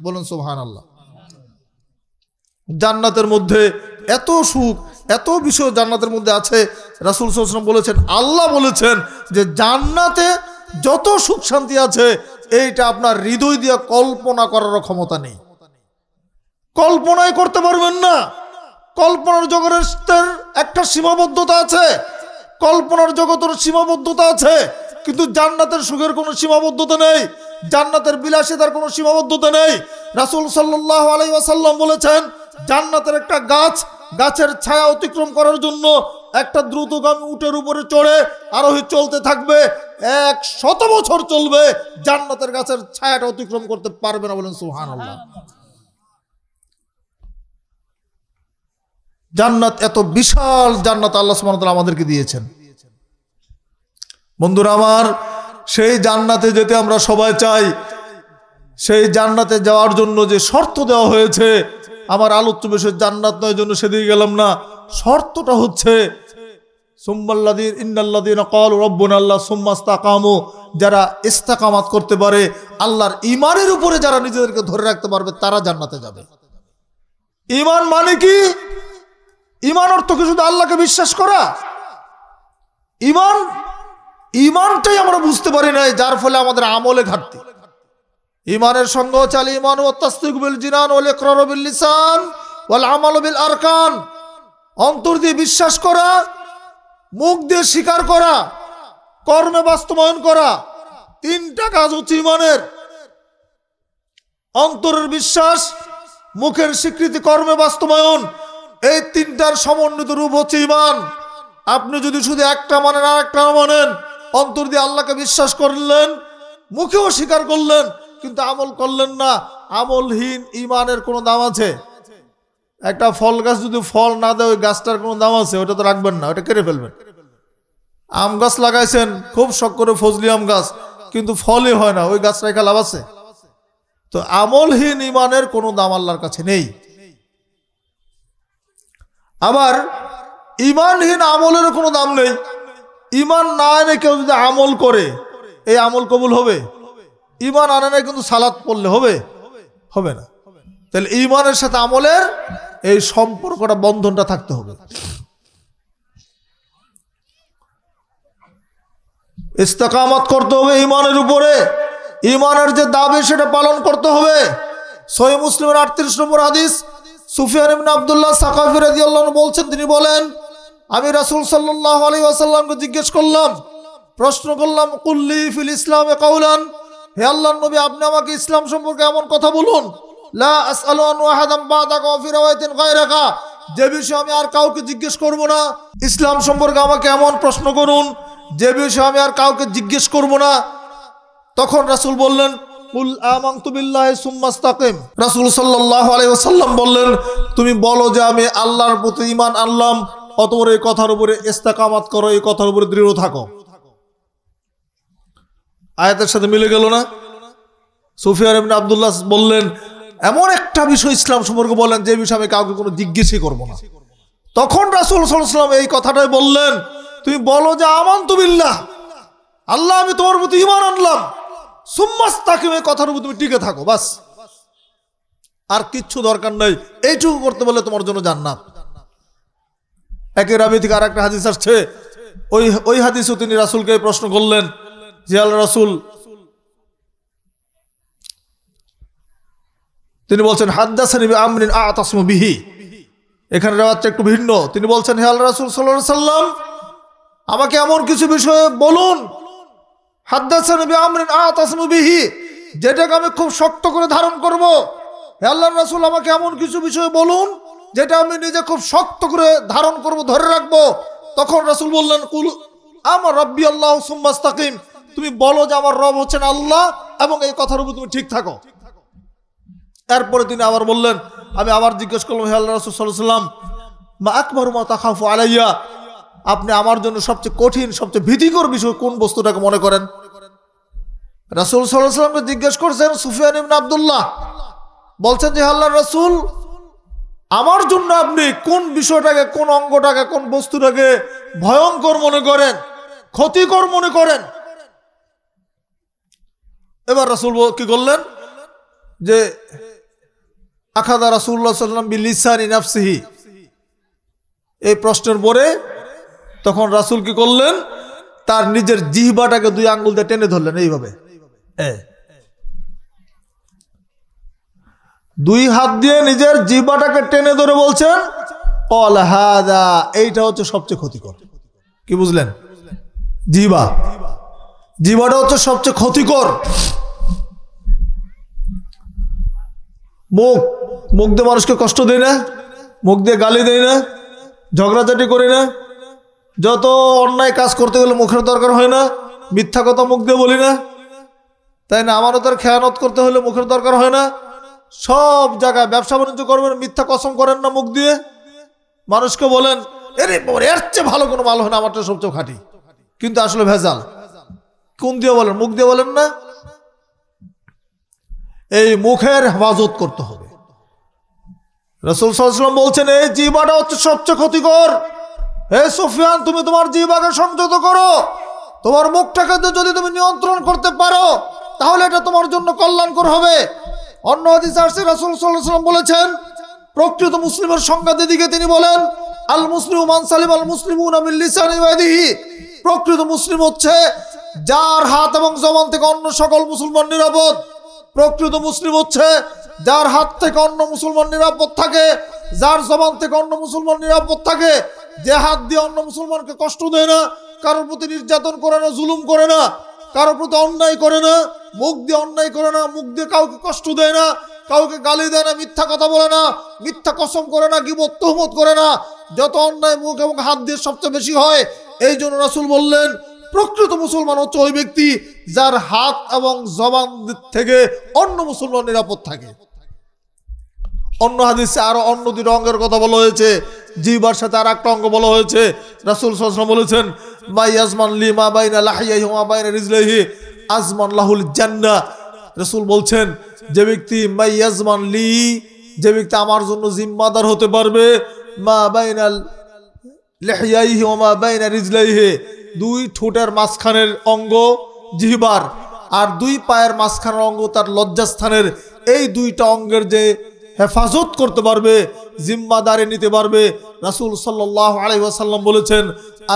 বলুন সুবহানাল্লাহ। জান্নাতের মধ্যে এত সুখ, এত বিষয় জান্নাতের মধ্যে আছে। রাসূল সাল্লাল্লাহু আলাইহি ওয়াসাল্লাম বলেছেন, আল্লাহ বলেছেন যে জান্নাতে যত সুখ শান্তি আছে এইটা আপনার হৃদয় দিয়ে কল্পনা করার ক্ষমতা নেই, কল্পনাই করতে পারবেন না। কল্পনার জগতের একটা সীমাবদ্ধতা আছে, কল্পনার জগতের সীমাবদ্ধতা আছে, কিন্তু জান্নাতের সুখের কোনো সীমাবদ্ধতা নেই, জান্নাতের বিলাসিতার কোনো সীমাবদ্ধতা নেই। রাসূল সাল্লাল্লাহু আলাইহি ওয়াসাল্লাম বলেছেন জান্নাতের একটা গাছ, গাছের ছায়া অতিক্রম করার জন্য একটা দ্রুতগামী উটের উপরে চড়ে আরোহী চলতে থাকবে, 100 বছর চলবে, জান্নাতের গাছের ছায়াটা অতিক্রম করতে পারবে না। বলেন সুবহানাল্লাহ। জান্নাত এত বিশাল জান্নাত আল্লাহ সুবহানাহু ওয়া তাআলা আমাদেরকে দিয়েছেন। বন্ধুরা আমার, সেই জান্নাতে যেতে আমরা সবাই চাই। সেই জান্নাতে যাওয়ার জন্য যে শর্ত দেওয়া হয়েছে, আমার আলোচ্য বিষয় জান্নাত নয়, জন্য সেদিকে গেলাম না। শর্তটা হচ্ছে সুম্মাল্লাযীনা ইন্নাল্লাযীনা ক্বালু রাব্বুনা আল্লাহ সুম্মা ইসতাকামু, যারা ইস্তেকামাত করতে পারে, আল্লাহর ঈমানের উপরে যারা নিজেদেরকে ধরে রাখতে পারবে, তারা জান্নাতে যাবে। ঈমান মানে কি? ঈমান অর্থ কি শুধু আল্লাহকে বিশ্বাস করা? ঈমানটাই আমরা বুঝতে পারি নাই, যার ফলে আমাদের আমলে ঘাটতি। ঈমানের সঙ্গে হচ্ছে আল ঈমান ওয়া তাসদীক বিল জিনান ওয়াল ইকরার বিল লিসান ওয়াল আমাল বিল আরকান। অন্তর দিয়ে বিশ্বাস করা, মুখ দিয়ে স্বীকার করা, কর্মে বাস্তবায়ন করা, 3টা কাজ হচ্ছে ঈমানের। অন্তরের বিশ্বাস, মুখের স্বীকৃতি, কর্মে বাস্তবায়ন, এই 3টার সমন্বিত রূপ হচ্ছে ঈমান। আপনি যদি শুধু একটা মানেন আর একটা না মানেন, অন্তর দিয়ে আল্লাহকে বিশ্বাস করলেন, মুখেও স্বীকার করলেন, কিন্তু আমল করলেন না, আমলহীন ঈমানের কোনো দাম আছে? একটা ফল গাছ যদি ফল না দেয়, ওই গাছটার কোনো দাম আছে? ওটা তো রাখবেন না, ওটা কেটে ফেলবেন। আম গাছ লাগাইছেন খুব শখ করে, ফজলি আম গাছ, কিন্তু ফলই হয় না, ওই গাছ রেখে লাভ আছে? তো আমলহীন ঈমানের কোনো দাম আল্লাহর কাছে নেই। আবার ঈমানহীন আমলের কোনো দাম নেই। ঈমান না এনে কেউ যদি আমল করে, এই আমল কবুল হবে? ঈমান আনে না কিন্তু সালাত পড়লে হবে? হবে না। তাহলে ঈমানের সাথে আমলের এই সম্পর্কটা, বন্ধনটা থাকতে হবে। ইস্তেকামত করতে হবে ঈমানের উপরে, ঈমানের যে দাবি সেটা পালন করতে হবে। সহিহ মুসলিমের 38 নম্বর হাদিস, সুফিয়ান ইবনে আব্দুল্লাহ সাকাফি রাদিয়াল্লাহু আনহু বলছেন, তিনি বলেন আমি রাসূল সাল্লাল্লাহু আলাইহি ওয়াসাল্লামকে জিজ্ঞেস করলাম, প্রশ্ন করলাম, কুল্লি ফিল ইসলামে কাউলান, হে আল্লাহর নবী আপনি আমাকে ইসলাম সম্পর্কে এমন কথা বলুন, লা আসআলু আন আহাদাম বাদাকা ওয়া ফি রাওয়ায়াতিন গায়রাকা, যে বিষয়ে আমি আর কাউকে জিজ্ঞেস করব না। ইসলাম সম্পর্কে আমাকে এমন প্রশ্ন করুন যে বিষয়ে আমি আর কাউকে জিজ্ঞেস করব না। তখন রাসূল বললেন, কুল আমানতু বিল্লাহি সুম্মা ইসতাকিম। রাসূল সাল্লাল্লাহু আলাইহি ওয়াসাল্লাম বললেন, তুমি বলো যে আমি আল্লাহর প্রতি ঈমান আনলাম, অতঃপর এই কথার উপরে ইস্তেকামত করো, এই কথার উপরে দৃঢ় থাকো। আয়াতের সাথে মিলে গেল না? সুফিয়ান ইবনে আব্দুল্লাহ বললেন, এমন একটা বিষয় ইসলাম সম্পর্কে বলেন যে বিষয়ে আমি কাউকে কোনো জিজ্ঞেসই করব না। তখন রাসূল সাল্লাল্লাহু আলাইহি ওয়াসাল্লাম এই কথাটাই বললেন, তুমি বলো যে আমানতু বিল্লাহ, আল্লাহ আমি তোমার প্রতি ঈমান আনলাম, সুম্মা ইসতাকিম, এই কথার উপর তুমি টিকে থাকো, বাস, আর কিচ্ছু দরকার নাই। এইটুকু করতে বললে তোমার জন্য জান্নাত। একের রাবি থেকে আর একটা হাদিস আসছে, ওই হাদিসও তিনি রাসূলকে প্রশ্ন করলেন যে আল্লাহ রাসূল, তিনি বলছেন হাদ্দাসানি বিআমরিন আ'তাসিমু বিহি। এখানে রাওয়াতটা একটু ভিন্ন। তিনি বলছেন, হে আল্লাহর রাসূল সাল্লাল্লাহু আলাইহি ওয়াসাল্লাম আমাকে এমন কিছু বিষয়ে বলুন, হাদ্দাসানি বিআমরিন আ'তাসিমু বিহি, যেটাকে আমি খুব শক্ত করে ধারণ করব। হে আল্লাহর রাসূল আমাকে এমন কিছু বিষয় বলুন যেটা আমি নিজে খুব শক্ত করে ধারণ করব, ধরে রাখবো। তখন রাসূল বললেন, কুল আমার রাব্বি আল্লাহু সুম্মা ইসতাকিম, তুমি বলো যে আমার রব হচ্ছেন আল্লাহ এবং এই কথার উপর তুমি ঠিক থাকো। এরপরে তিনি আবার বললেন, আমি আবার জিজ্ঞেস করলাম, হে আল্লাহ রাসূল সাল্লাল্লাহু আলাইহি ওয়াসাল্লাম, মা আকবারু মা তাখাফু আলাইয়া, আপনি আমার জন্য সবচেয়ে কঠিন সবচেয়ে ভীতিকর বিষয় কোন বস্তুটাকে মনে করেন? রাসূল সাল্লাল্লাহু আলাইহি ওয়াসাল্লামকে জিজ্ঞেস করছেন সুফিয়ান ইবনে আব্দুল্লাহ, বলছেন যে আল্লাহর রাসূল, আমার জন্য আপনি কোন বিষয়টাকে, কোন অঙ্গটাকে, কোন বস্তুটাকে ভয়ঙ্কর মনে করেন, ক্ষতিকর মনে করেন? এবার রাসূল কি করলেন যে আখাযা রাসূলুল্লাহ সাল্লাল্লাহু আলাইহি ওয়াসাল্লাম বিলিসানি নাফসিহি, এই প্রশ্নের পরে তখন রাসূল কি করলেন, তার নিজের জিহ্বাটাকে দুই আঙ্গুল দিয়ে টেনে ধরলেন এইভাবে, দুই হাত দিয়ে নিজের জিহ্বাটাকে টেনে ধরে বলছেন, ক্বাল হাযা, এইটা হচ্ছে সবচেয়ে ক্ষতিকর। কি বুঝলেন? জিহ্বাটা হচ্ছে সবচেয়ে ক্ষতিকর। মুখ দিয়ে মানুষকে কষ্ট দেয় না, মুখ দিয়ে গালি দেয় না, ঝগড়াঝাটি করি না, যত অন্যায় কাজ করতে গেলে মুখের দরকার হয় না, মিথ্যা কথা মুখ দিয়ে বলি না, তাই না? আমানতের খেয়ানত করতে হলে মুখের দরকার হয় না, সব জায়গায় ব্যবসা বাণিজ্য করবেন, মিথ্যা কসম করেন না মুখ দিয়ে, মানুষকে বলেন এর চেয়ে ভালো কোনো মাল হয় না, আমারটা সবচেয়ে খাঁটি, কিন্তু আসলে ভেজাল। কোন দিয়ে বলেন? মুখ দিয়ে বলেন না। এই মুখের হেফাজত করতে হবে। রাসূল সাল্লাল্লাহু আলাইহি ওয়াসাল্লাম বলছেন, এই জিহ্বাটা হচ্ছে সবচেয়ে ক্ষতিকর। হে সুফিয়ান, তুমি তোমার জিহ্বাকে সংযত করো, তোমার মুখটাকে যদি তুমি নিয়ন্ত্রণ করতে পারো তাহলে এটা তোমার জন্য কল্যাণকর হবে। অন্য হাদিসে আসছে রাসূল সাল্লাল্লাহু আলাইহি ওয়াসাল্লাম বলেছেন, প্রকৃত মুসলিমের সংজ্ঞা দিকে তিনি বলেন, আল মুসলিমু মান সালিম আল মুসলিমুনা মিন লিসানি ওয়া ইয়াদিহি, প্রকৃত মুসলিম হচ্ছে যার হাত এবং জবান থেকে অন্য সকল মুসলমান নিরাপদ। প্রকৃত মুসলিম হচ্ছে যার হাত থেকে অন্য মুসলমান নিরাপদ থাকে, যার জবান থেকে অন্য মুসলমান নিরাপদ থাকে, যে হাত দিয়ে অন্য মুসলমানকে কষ্ট দেয় না, কারোর প্রতি নির্যাতন করে না, জুলুম করে না, কারোর প্রতি অন্যায় করে না, মুখ দিয়ে অন্যায় করে না, মুখ দিয়ে কাউকে কষ্ট দেয় না, কাউকে গালি দেয় না, মিথ্যা কথা বলে না, মিথ্যা কসম করে না, গীবত তুহমত করে না। যত অন্যায় মুখ এবং হাত দিয়ে সবচেয়ে বেশি হয়। এই জন্য রাসূল বললেন, প্রকৃত মুসলমান হচ্ছে ওই ব্যক্তি যার হাত এবং জবান থেকে অন্য মুসলমান নিরাপদ থাকে। অন্য হাদিসে আরো অন্য দুটো অঙ্গের কথা বলা হয়েছে, জিহ্বার সাথে আর একটা অঙ্গ বলা হয়েছে। রাসূল সাল্লাল্লাহু আলাইহি ওয়াসাল্লাম বলেছেন, মা ইয়াজমান লি মা বাইনা লাহিয়াহি ওয়া বাইনা রিজলিহি আজমান লাহুল জান্নাহ। রাসূল বলছেন, যে ব্যক্তি মা ইয়াজমান লি, যে ব্যক্তি আমার জন্য জিম্মাদার হতে পারবে, মা বাইনা লাহিয়াহি ওয়া মা বাইনা রিজলিহি, দুই ঠোঁটের মাঝখানের অঙ্গ জিহ্বার আর দুই পায়ের মাঝখানের অঙ্গ তার লজ্জাস্থানের, এই দুইটা অঙ্গের যে হেফাজত করতে পারবে, জিম্মাদারি নিতে পারবে, রাসূল সাল্লাল্লাহু আলাইহি ওয়াসাল্লাম বলেছেন,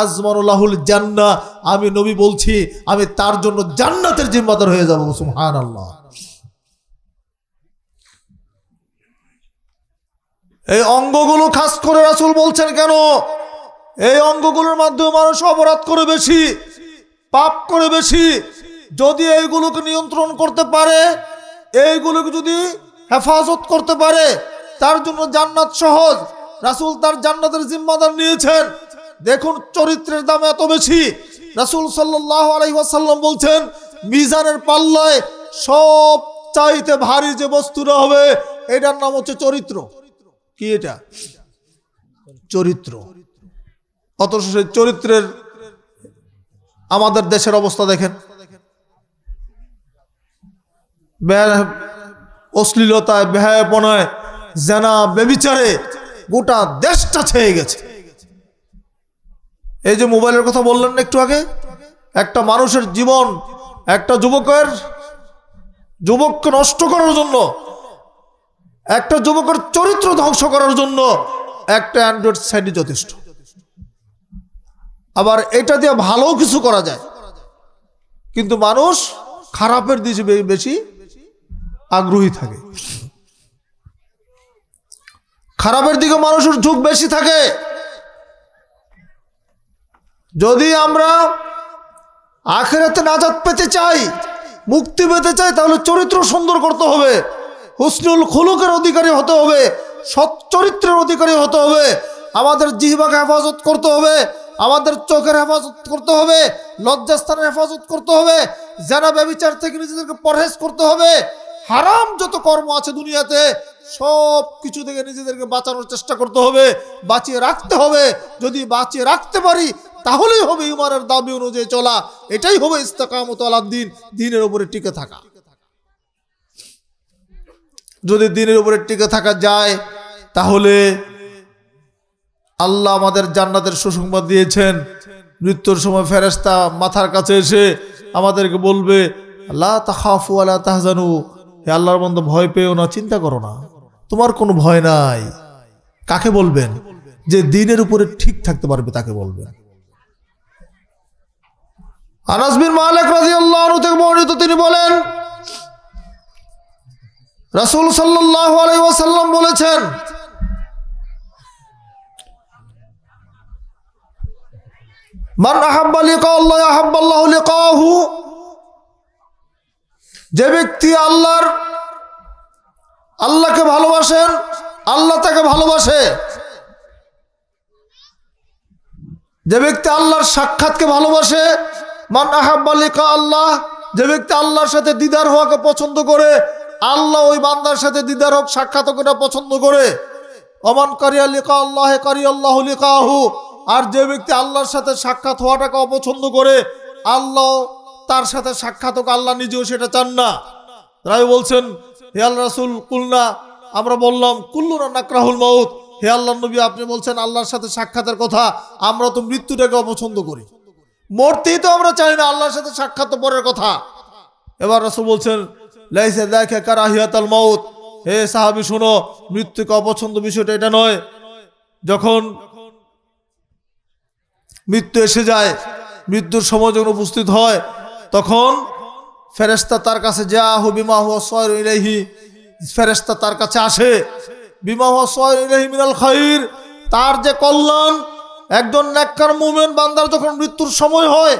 আজমানুল্লাহুল জান্নাহ, আমি নবী বলছি আমি তার জন্য জান্নাতের জিম্মাদার হয়ে যাব। সুবহানাল্লাহ। এই অঙ্গগুলো খাস করে রাসূল বলছেন কেন? এই অঙ্গগুলোর মাধ্যমে মানুষ অপরাধ করে বেশি, পাপ করে বেশি। যদি এইগুলোকে নিয়ন্ত্রণ করতে পারে, এইগুলোকে যদি হেফাজত করতে পারে, তার জন্য জান্নাত সহজ। রাসূল তার জান্নাতের জিম্মাদার নিয়েছেন। দেখুন চরিত্রের দাম এত বেশি। রাসূল সাল্লাল্লাহু আলাইহি ওয়াসাল্লাম বলছেন, মিজানের পাল্লায় সব চাইতে ভারী যে বস্তুটা হবে এটার নাম হচ্ছে চরিত্র। কি এটা? চরিত্র। অথচ সেই চরিত্রের আমাদের দেশের অবস্থা দেখেন, অশ্লীলতায়, বেহায়াপনায়, জেনা, ব্যভিচারে গোটা দেশটা ছেয়ে গেছে। এই যে মোবাইলের কথা বললেন না একটু আগে, একটা মানুষের জীবন, একটা যুবককে নষ্ট করার জন্য, একটা যুবকের চরিত্র ধ্বংস করার জন্য একটা অ্যান্ড্রয়েড সেটই যথেষ্ট। আবার এটা দিয়ে ভালো কিছু করা যায়, কিন্তু মানুষ খারাপের দিকে বেশি আগ্রহী থাকে, খারাপের দিকে মানুষের ঝোঁক বেশি থাকে। যদি আমরা আখিরাতে নাজাত পেতে চাই, মুক্তি পেতে চাই, তাহলে চরিত্র সুন্দর করতে হবে, হুসনুল খুলুকের অধিকারী হতে হবে, সৎ চরিত্রের অধিকারী হতে হবে, আমাদের জিহ্বাকে হেফাজত করতে হবে, আমাদের চোখের হেফাজত করতে হবে, লজ্জাস্থানের হেফাজত করতে হবে, জেনা ব্যভিচার থেকে নিজেদেরকে পরহেজ করতে হবে, হারাম যত কর্ম আছে দুনিয়াতে সব কিছু থেকে নিজেদেরকে বাঁচানোর চেষ্টা করতে হবে, বাঁচিয়ে রাখতে হবে। যদি বাঁচিয়ে রাখতে পারি তাহলেই হবে ইমানের দাবি অনুযায়ী চলা, এটাই হবে ইস্তেকামত আলাদ দ্বীন, দ্বীনের উপরে টিকে থাকা। যদি দ্বীনের উপরে টিকে থাকা যায় তাহলে আল্লাহ আমাদের জান্নাতের সুসংবাদ দিয়েছেন। মৃত্যুর সময় ফেরেশতা মাথার কাছে এসে আমাদেরকে বলবে, লা তাখাফু ওয়ালা তাহজানু, হে আল্লাহর বান্দা ভয় পেও না, চিন্তা করো না, তোমার কোনো ভয় নাই। কাকে বলবেন? যে দ্বীনের উপরে ঠিক থাকতে পারবে তাকে বলবেন। আনাস বিন মালিক রাদিয়াল্লাহু আনহু থেকে বর্ণিত, তিনি বলেন রাসূল সাল্লাল্লাহু আলাইহি ওয়াসাল্লাম বলেছেন, মান আহাব্বা লিকা আল্লাহ আহাব্বাল্লাহু লিকাহু, যে ব্যক্তি আল্লাহকে ভালোবাসেন আল্লাহ তাকে ভালোবাসে। যে ব্যক্তি আল্লাহর সাক্ষাৎকে ভালোবাসে, মান আহাব্বা লিকা আল্লাহ, যে ব্যক্তি আল্লাহর সাথে দিদার হওয়াকে পছন্দ করে, আল্লাহ ওই বান্দার সাথে দিদার হোক সাক্ষাৎ হোক এটা পছন্দ করে। ওমান কারিয়া লিকা আল্লাহ কারিয়াল্লাহু লিকাহু, আর যে ব্যক্তি আল্লাহর সাথে সাক্ষাৎ হওয়াটাকে অপছন্দ করে, আল্লাহ তার সাথে সাক্ষাৎ হোক, আল্লাহ নিজেও সেটা চান না। তাই বলছেন, হে আল্লাহ রাসূল, কুলনা, আমরা বললাম, কুল্লুনা নাকরাহুল মাউত, হে আল্লাহর নবী আপনি বলছেন আল্লাহর সাথে সাক্ষাতের কথা, আমরা তো মৃত্যুটাকে অপছন্দ করি, মরতেই তো আমরা চাই না, আল্লাহর সাথে সাক্ষাৎ তো পরের কথা। এবার রাসূল বলছেন, লাইসা যাকা কারাহিয়াতুল মাউত, হে সাহাবী শুনো, মৃত্যুকে অপছন্দ বিষয়টা এটা নয়। যখন মৃত্যু এসে যায়, মৃত্যুর সময় যখন উপস্থিত হয়, তখন ফেরেশতা তার কাছে জাহু বিমা হুয়া সায়রু ইলাইহি, ফেরেশতা তার কাছে আসে, বিমা হুয়া সায়রু ইলাইহি মিনাল খাইর, তার যে কল্যাণ। একজন নেককার মুমিন বান্দার যখন মৃত্যুর সময় হয়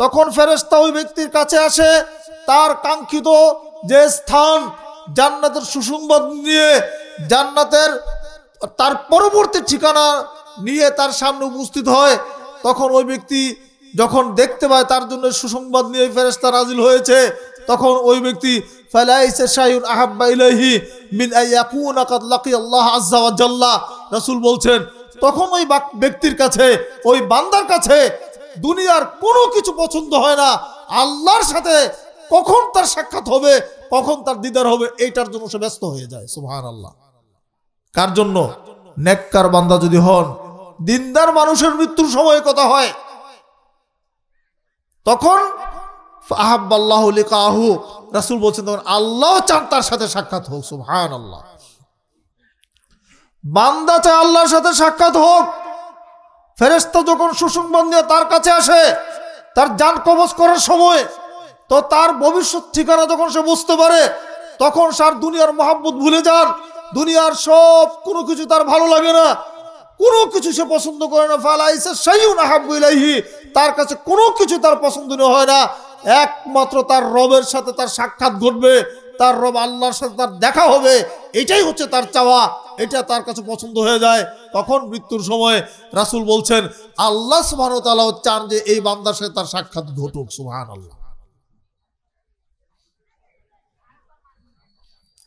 তখন ফেরেশতা ওই ব্যক্তির কাছে আসে, তার কাঙ্ক্ষিত যে স্থান জান্নাতের সুসংবাদ নিয়ে, জান্নাতের তার পরবর্তী ঠিকানা নিয়ে তার সামনে উপস্থিত হয়। তখন ওই ব্যক্তি যখন দেখতে পায় তার জন্য সুসংবাদ নিয়ে ফেরেশতা নাজিল হয়েছে, তখন ওই ব্যক্তি ফালাইসা শাইউন আহাব্বা ইলাইহি মিন আইয়াকুনা কাদ লাকিয়াল্লাহ আযজা ওয়া জাল্লা, রাসূল বলছেন তখন ওই ব্যক্তির কাছে, ওই বান্দার কাছে দুনিয়ার কোনো কিছু পছন্দ হয় না, আল্লাহর সাথে কখন তার সাক্ষাৎ হবে, কখন তার দিদার হবে, এইটার জন্য সে ব্যস্ত হয়ে যায়। সুবহানাল্লাহ। কার জন্য? নেককার বান্দা যদি হন। দিনদার মানুষের মৃত্যুর সময় কথা হয়, তখন আহাব্বাল্লাহু লিকাহু, রাসূল বলছেন তখন আল্লাহ চান তার সাথে সাক্ষাৎ হোক। সুবহানাল্লাহ। বান্দা চায় আল্লাহর সাথে সাক্ষাৎ হোক। ফেরেশতা যখন সুসংবাদ নিয়ে তার কাছে আসে তার জান কবজ করার সময়, তো তার ভবিষ্যৎ ঠিকানা যখন সে বুঝতে পারে, তখন সার দুনিয়ার মহাব্বত ভুলে যান, দুনিয়ার সব কোনো কিছু তার ভালো লাগে না, কোনো কিছু সে পছন্দ করে না। ফালাইসা শাইউন আহাব্বু ইলাইহি, তার কাছে কোনো কিছু তার পছন্দনীয় হয় না, একমাত্র তার রবের সাথে তার সাক্ষাৎ ঘটবে, তার রব আল্লাহর সাথে তার দেখা হবে, এটাই হচ্ছে তার চাওয়া, এটা তার কাছে পছন্দ হয়ে যায়। তখন মৃত্যুর সময় রাসূল বলছেন আল্লাহ সুবহানাহু ওয়া তাআলা চান যে এই বান্দার সাথে তার সাক্ষাৎ ঘটুক। সুবহানাল্লাহ।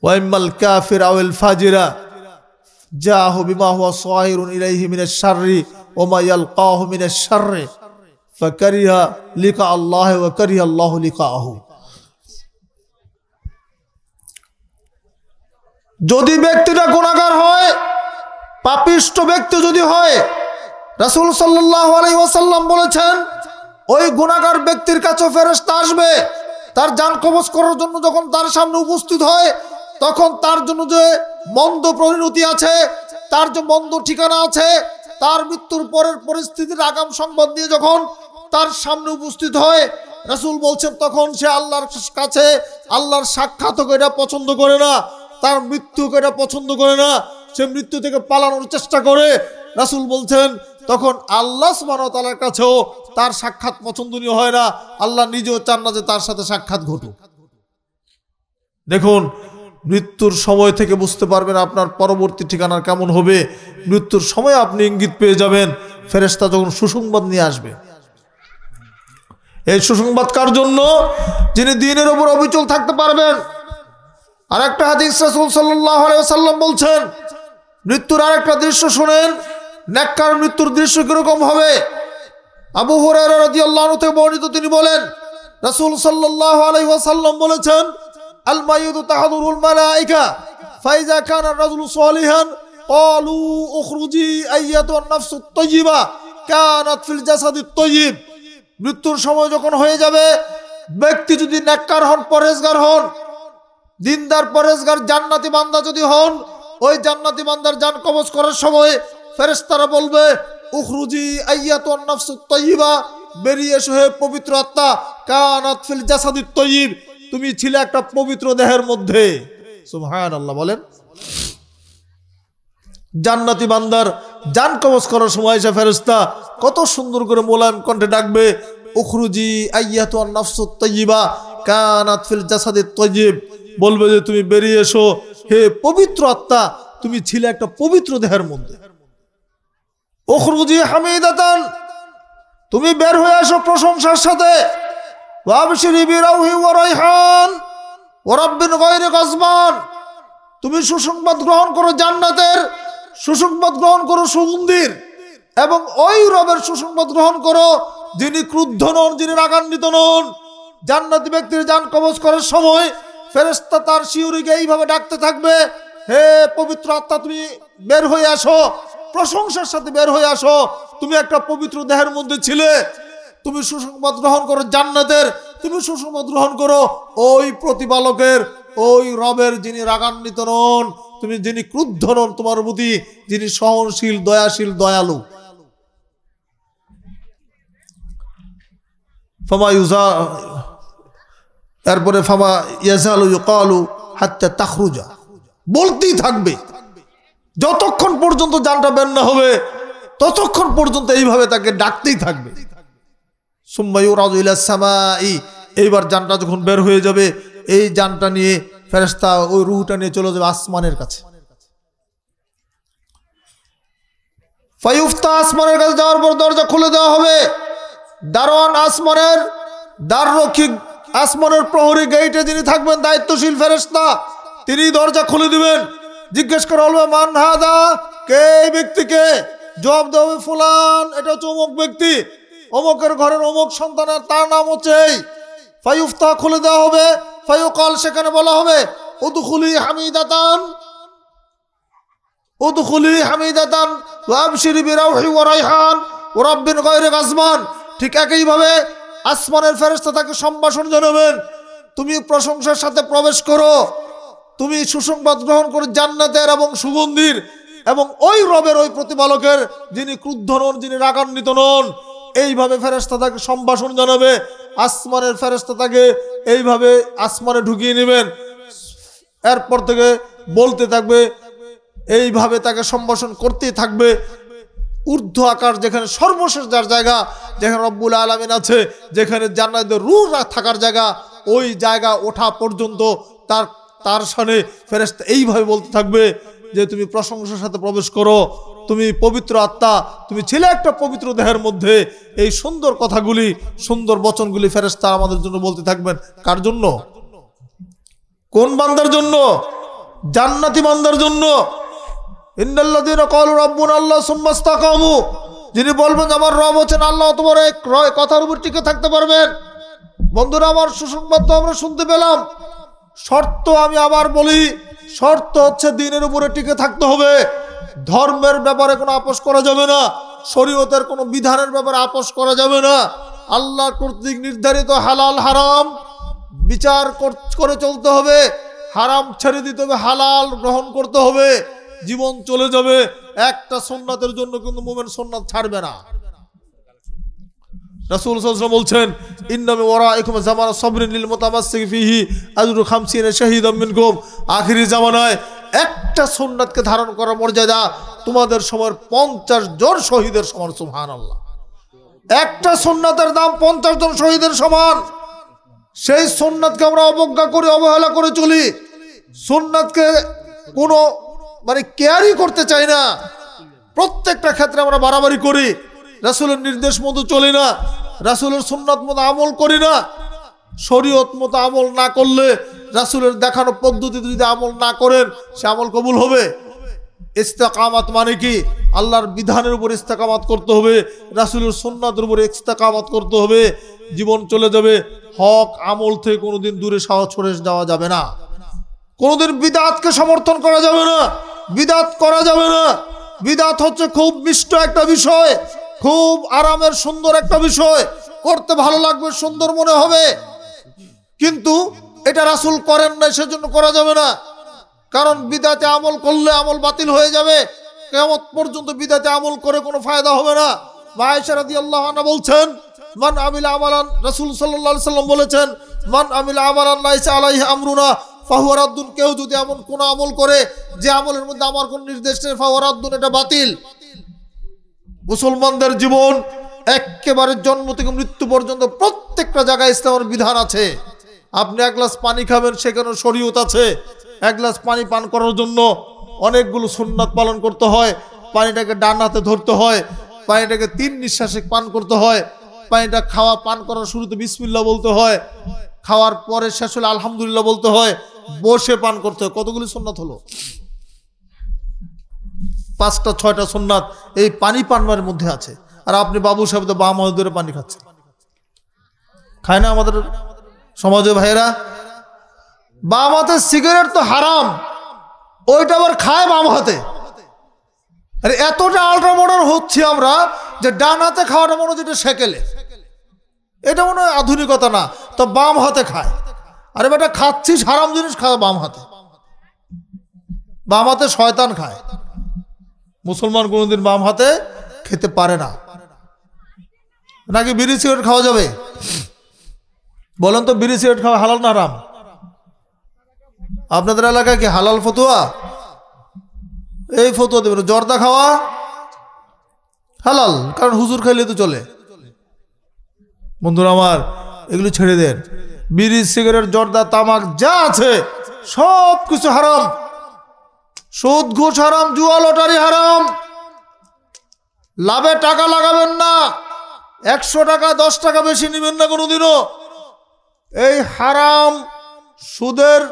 ওয়াইমাল কাফির আওয়াল ফাজিরা জাহু বিমা হুয়া সায়রুন ইলাইহি মিনাশ শাররি ওয়া মা ইয়ালকাহু মিনাশ শাররি ফাকারিহা লিকা আল্লাহ ওয়া কারিহা আল্লাহু লিকাহু। যদি ব্যক্তিটা গুনাহগার হয়, পাপিষ্ট ব্যক্তি যদি হয়, রাসূল সাল্লাল্লাহু আলাইহি ওয়াসাল্লাম বলেছেন ওই গুনাহগার ব্যক্তির কাছে ফেরেশতা আসবে, তার জান কবজ করার জন্য যখন তার সামনে উপস্থিত হয়, তখন তার জন্য যে মন্দ পরিণতি আছে, তার যে মন্দ ঠিকানা আছে, তার মৃত্যুর পরের পরিস্থিতির আগাম সংবাদ নিয়ে যখন তার সামনে উপস্থিত হয়, রাসূল বলছেন তখন সে আল্লাহর কাছে আল্লাহর সাক্ষাৎকে এটা পছন্দ করে না, তার মৃত্যুকে এটা পছন্দ করে না, সে মৃত্যু থেকে পালানোর চেষ্টা করে। রাসূল বলছেন তখন আল্লাহ সুবহানাহু ওয়া তাআলার কাছেও তার সাক্ষাৎ পছন্দনীয় হয় না, আল্লাহ নিজেও চান না যে তার সাথে সাক্ষাৎ ঘটুক। দেখুন, মৃত্যুর সময় থেকে বুঝতে পারবেন আপনার পরবর্তী ঠিকানা কেমন হবে। মৃত্যুর সময় আপনি ইঙ্গিত পেয়ে যাবেন ফেরেশতা যখন সুসংবাদ নিয়ে আসবে। এই সুসংবাদ কার জন্য? যিনি দ্বীনের উপর অবিচল থাকতে পারবেন। আর একটা হাদিস রাসূল সাল্লাল্লাহু আলাইহি ওয়াসাল্লাম বলছেন, মৃত্যুর আরেকটা দৃশ্য শুনেন, নেককার মৃত্যুর দৃশ্য কিরকম হবে। আবু হুরায়রা রাদিয়াল্লাহু আনহু থেকে বর্ণিত, তিনি বলেন রাসূল সাল্লাল্লাহু আলাইহি ওয়াসাল্লাম বলেছেন, আল মাইয়িতু তাহদুরুল মালায়েকা ফাইজা কানা রাজুলু সালিহান ক্বালু উখরুজি আইয়াতুন নাফসুত তাইয়্যিবা কানাত ফিল জাসাদিত তাইয়্যিব। মৃত্যুর সময় যখন হয়ে যাবে, ব্যক্তি যদি নেককার হন, পরেজগার হন, দিনদার পরেজগার জান্নাতি বান্দা যদি হন, ওই জান্নাতি বান্দার জান কবজ করার সময় ফেরেশতারা বলবে, উখরুজি আইয়াতুন নাফসুত তাইয়্যিবা, বেরিয়ে এসো হে পবিত্র আত্মা, কানাত ফিল জাসাদিত তাইয়্যিব, তুমি ছিলে একটা পবিত্র দেহের মধ্যে। সুবহানাল্লাহ বলেন। জান্নাতি বান্দার জান কবজ করার সময় এসে ফেরেশতা কত সুন্দর করে মোলায়েম কণ্ঠে ডাকবে, উখরুজি আইয়াতুন নাফসুত তাইয়্যিবা কানাত ফিল জাসাদিত তাইয়্যিব, বলবে যে তুমি বেরিয়ে এসো হে পবিত্র আত্মা, তুমি ছিলে একটা পবিত্র দেহের মধ্যে। উখরুজি হামিদাতান, তুমি বের হয়ে আসো প্রশংসার সাথে। ওয়াবশিরি বিরাউহি ওয়া রাইহান ওয়া রাব্বিন গায়রি গাজবান, তুমি সুসংবাদ গ্রহণ করো জান্নাতের, সুসংবাদ গ্রহণ করো সুগন্ধির, এবং ওই রবের সুসংবাদ গ্রহণ করো যিনি ক্রুদ্ধ নন, যিনি রাগান্বিত নন। জান্নাতি ব্যক্তির জান কবজ করার সময় ফেরেশতা তার শিয়রিকে এইভাবে ডাকতে থাকবে, হে পবিত্র আত্মা, তুমি বের হয়ে আসো, প্রশংসার সাথে বের হয়ে আসো, তুমি একটা পবিত্র দেহের মধ্যে ছিলে, তুমি সুসংবাদ গ্রহণ করো জান্নাতের, তুমি সুসংবাদ গ্রহণ করো ওই প্রতিপালকের, ওই রবের যিনি রাগান্বিত নন, তুমি যিনি ক্রুদ্ধ নন তোমার প্রতি, যিনি সহনশীল, দয়াশীল, দয়ালু। ফামা ইউজা, এরপরে ফামা ইয়াজালু ইউকালু হাত্তা তাখরুজা, বলতেই থাকবে যতক্ষণ পর্যন্ত জানটা বের না হবে, ততক্ষণ পর্যন্ত এইভাবে তাকে ডাকতেই থাকবে। সুম্মা ইউরাদু ইলাস সামাই, এইবার জানটা যখন বের হয়ে যাবে, এই জানটা নিয়ে ফেরেশতা ওই রূহটা নিয়ে চলে যাবে আসমানের কাছে। ফায়ুফতা, আসমানের কাছে যাওয়ার পর দরজা খুলে দেওয়া হবে। দারোয়ান, আসমানের দ্বাররক্ষী, আসমানের প্রহরী, গেইটে যিনি থাকবেন দায়িত্বশীল ফেরেশতা, তিনি দরজা খুলে দিবেন। জিজ্ঞেস করা হলো, মান হাদা, কে এই ব্যক্তিকে? জবাব দেওয়া হবে, ফুলান, এটা হচ্ছে অমুক ব্যক্তি, অমুকের ঘরের অমুক সন্তানের, তার নাম হচ্ছে এই। ফায়ুফতা, খুলে দেওয়া হবে। ফায়ুকাল, সেখানে বলা হবে, উদখুলি হামিদাতান, উদখুলি হামিদাতান ওয়া আবশিরি বিরাউহি ওয়া রাইহান ওয়া রাব্বিন গায়রি গাজবান। ঠিক একইভাবে আসমানের ফেরেশতা তাকে সম্ভাষণ জানাবেন, তুমি প্রশংসার সাথে প্রবেশ করো, তুমি সুসংবাদ গ্রহণ করো জান্নাতের এবং সুগন্ধির, এবং ওই রবের, ওই প্রতিপালকের যিনি ক্রুদ্ধ নন, যিনি রাগান্বিত নন। এইভাবে ফেরেশতা তাকে সম্ভাষণ জানাবে। আসমানের ফেরেশতা তাকে এইভাবে আসমানে ঢুকিয়ে নেবেন। এরপর থেকে বলতে থাকবে, এইভাবে তাকে সম্ভাষণ করতেই থাকবে। ঊর্ধ্ব আকাশ, যেখানে সর্বশেষ যার জায়গা, যেখানে রব্বুল আলামিন আছে, যেখানে জান্নাতের রূহ থাকার জায়গা, ওই জায়গা ওঠা পর্যন্ত তার সামনে ফেরেশতা এইভাবে বলতে থাকবে যে তুমি প্রশংসার সাথে প্রবেশ করো, তুমি পবিত্র আত্মা, তুমি ছিলে একটা পবিত্র দেহের মধ্যে। এই সুন্দর কথাগুলি, সুন্দর বচনগুলি ফেরেশতা আমাদের জন্য বলতে থাকবেন। কার জন্য? কোন বান্দার জন্য? জান্নাতি বান্দার জন্য। ইন্নাল্লাযীনা ক্বালু রাব্বুনা আল্লাহ সুম্মা ইসতাকামু, যিনি বলবেন আমার রব হচ্ছেন আল্লাহ, তোমার এক কথার উপর টিকে থাকতে পারবেন। বন্ধুরা আমার, সুসংবাদ তো আমরা শুনতে পেলাম। শর্ত আমি আবার বলি, শর্ত হচ্ছে দ্বীনের উপরে টিকে থাকতে হবে। ধর্মের ব্যাপারে কোনো আপোষ করা যাবে না, শরীয়তের কোনো বিধানের ব্যাপারে আপোষ করা যাবে না। আল্লাহ কর্তৃক নির্ধারিত হালাল হারাম বিচার করে চলতে হবে, হারাম ছেড়ে দিতে হবে, হালাল গ্রহণ করতে হবে, জীবন চলে যাবে। একটা সুন্নাতের জন্য কিন্তু মুমিন সুন্নাত ছাড়বে না। রাসূল সাল্লাল্লাহু আলাইহি ওয়াসাল্লাম বলছেন, ইন্না মিন ওয়ারাইকুম জামানা সাবরিন লিল মুতামাসসিক ফিহি আজরু 50 শাহীদাম মিনকুম। আখিরি জামানায় একটা সুন্নাতকে ধারণ করার মর্যাদা তোমাদের সময়ের 50 জন শহীদের সমান। সুবহানাল্লাহ। একটা সুন্নাতের দাম 50 জন শহীদের সমান। সেই সুন্নাতকে আমরা অবজ্ঞা করে, অবহেলা করে চলি। সুন্নাতকে কোনো কেয়ারই করতে চাই না। প্রত্যেকটা ক্ষেত্রে আমরা বাড়াবাড়ি করি। রাসূলের নির্দেশ মতো চলি না, রাসূলের সুন্নাত মতো আমল করি না, শরীয়ত মতো আমল না করলে, রাসূলের দেখানো পদ্ধতিতে যদি আমল না করেন, সে আমল কবুল হবে? ইস্তেকামাত মানে কি? আল্লাহর বিধানের উপর ইস্তেকামাত করতে হবে, রাসূলের সুন্নাতের উপর ইস্তেকামাত করতে হবে, জীবন চলে যাবে। হক আমল থেকে কোনোদিন দূরে সরে যাওয়া যাবে না, কোনোদিন বিদআতকে সমর্থন করা যাবে না, বিদআত করা যাবে না। বিদআত হচ্ছে খুব মিষ্ট একটা বিষয়, খুব আরামের সুন্দর একটা বিষয়, করতে ভালো লাগবে, সুন্দর মনে হবে, কিন্তু এটা রাসূল করেন না, সেজন্য করা যাবে না। কারণ বিদআতে আমল করলে আমল বাতিল হয়ে যাবে, কিয়ামত পর্যন্ত বিদআতে আমল করে কোনো ফায়দা হবে না। মা আয়েশা রাদিয়াল্লাহু আনহা বলছেন, মান আমিলা আমালান, রাসূল সাল্লাল্লাহু আলাইহি সাল্লাম বলেছেন, মান আমিলা আমালান লাইসা আলাইহি আমরুনা ফাহুয়া রাদ্দুন, কেউ যদি এমন কোন আমল করে যে আমলের মধ্যে আমার কোন নির্দেশ নেই, ফাহুয়া রাদ্দুন, এটা বাতিল। মুসলমানদের জীবন একেবারে জন্ম থেকে মৃত্যু পর্যন্ত প্রত্যেকটা জায়গায় ইসলামের বিধান আছে। আপনি এক গ্লাস পানি খাবেন, সেখানে শরীয়ত আছে। এক গ্লাস পানি পান করার জন্য অনেকগুলো সুন্নাত পালন করতে হয়। পানিটাকে ডান হাতে ধরতে হয়, পানিটাকে 3 নিঃশ্বাসে পান করতে হয়, পানিটা খাওয়া পান করার শুরুতে বিসমিল্লাহ বলতে হয়, খাওয়ার পরে শেষ হলে আলহামদুলিল্লাহ বলতে হয়, বসে পান করতে হয়। কতগুলি সুন্নাত হলো? 5টা 6টা সুন্নাত এই পানি পানের মধ্যে আছে। আর আপনি বাবু সাহেব তো বাম হাত ধরে পানি খাচ্ছেন, খায় না আমাদের সমাজে ভাইয়েরা? বাম হাতে সিগারেট তো হারাম, ওইটা আবার খায় বাম হাতে। আরে এতটা আল্ট্রা মডার্ন হচ্ছে আমরা যে ডান হাতে খাওয়াটা মনে হচ্ছে এটা সেকেলে, এটা মনে হয় আধুনিকতা না, তো বাম হাতে খায়। আরে বেটা, খাচ্ছিস হারাম জিনিস, খাওয়া বাম হাতে। বাম হাতে শয়তান খায়, মুসলমান কোনোদিন বাম হাতে খেতে পারে না। নাকি বিড়ি সিগারেট খাওয়া যাবে? বলেন তো, বিড়ি সিগারেট খাওয়া হালাল না হারাম? আপনাদের এলাকায় কি হালাল ফতুয়া? এই ফতুয়া দেবেন। জর্দা খাওয়া হালাল, কারণ হুজুর খাইলে তো চলে। বন্ধুরা আমার, এগুলো ছেড়ে দেন। বিড়ি সিগারেট জর্দা তামাক যা আছে সব কিছু হারাম। সুদ ঘুষ হারাম, জুয়া লটারি হারাম। লাভে টাকা লাগাবেন না, 100 টাকা 10 টাকা বেশি নেবেন না কোনোদিনও। এই হারাম সুদের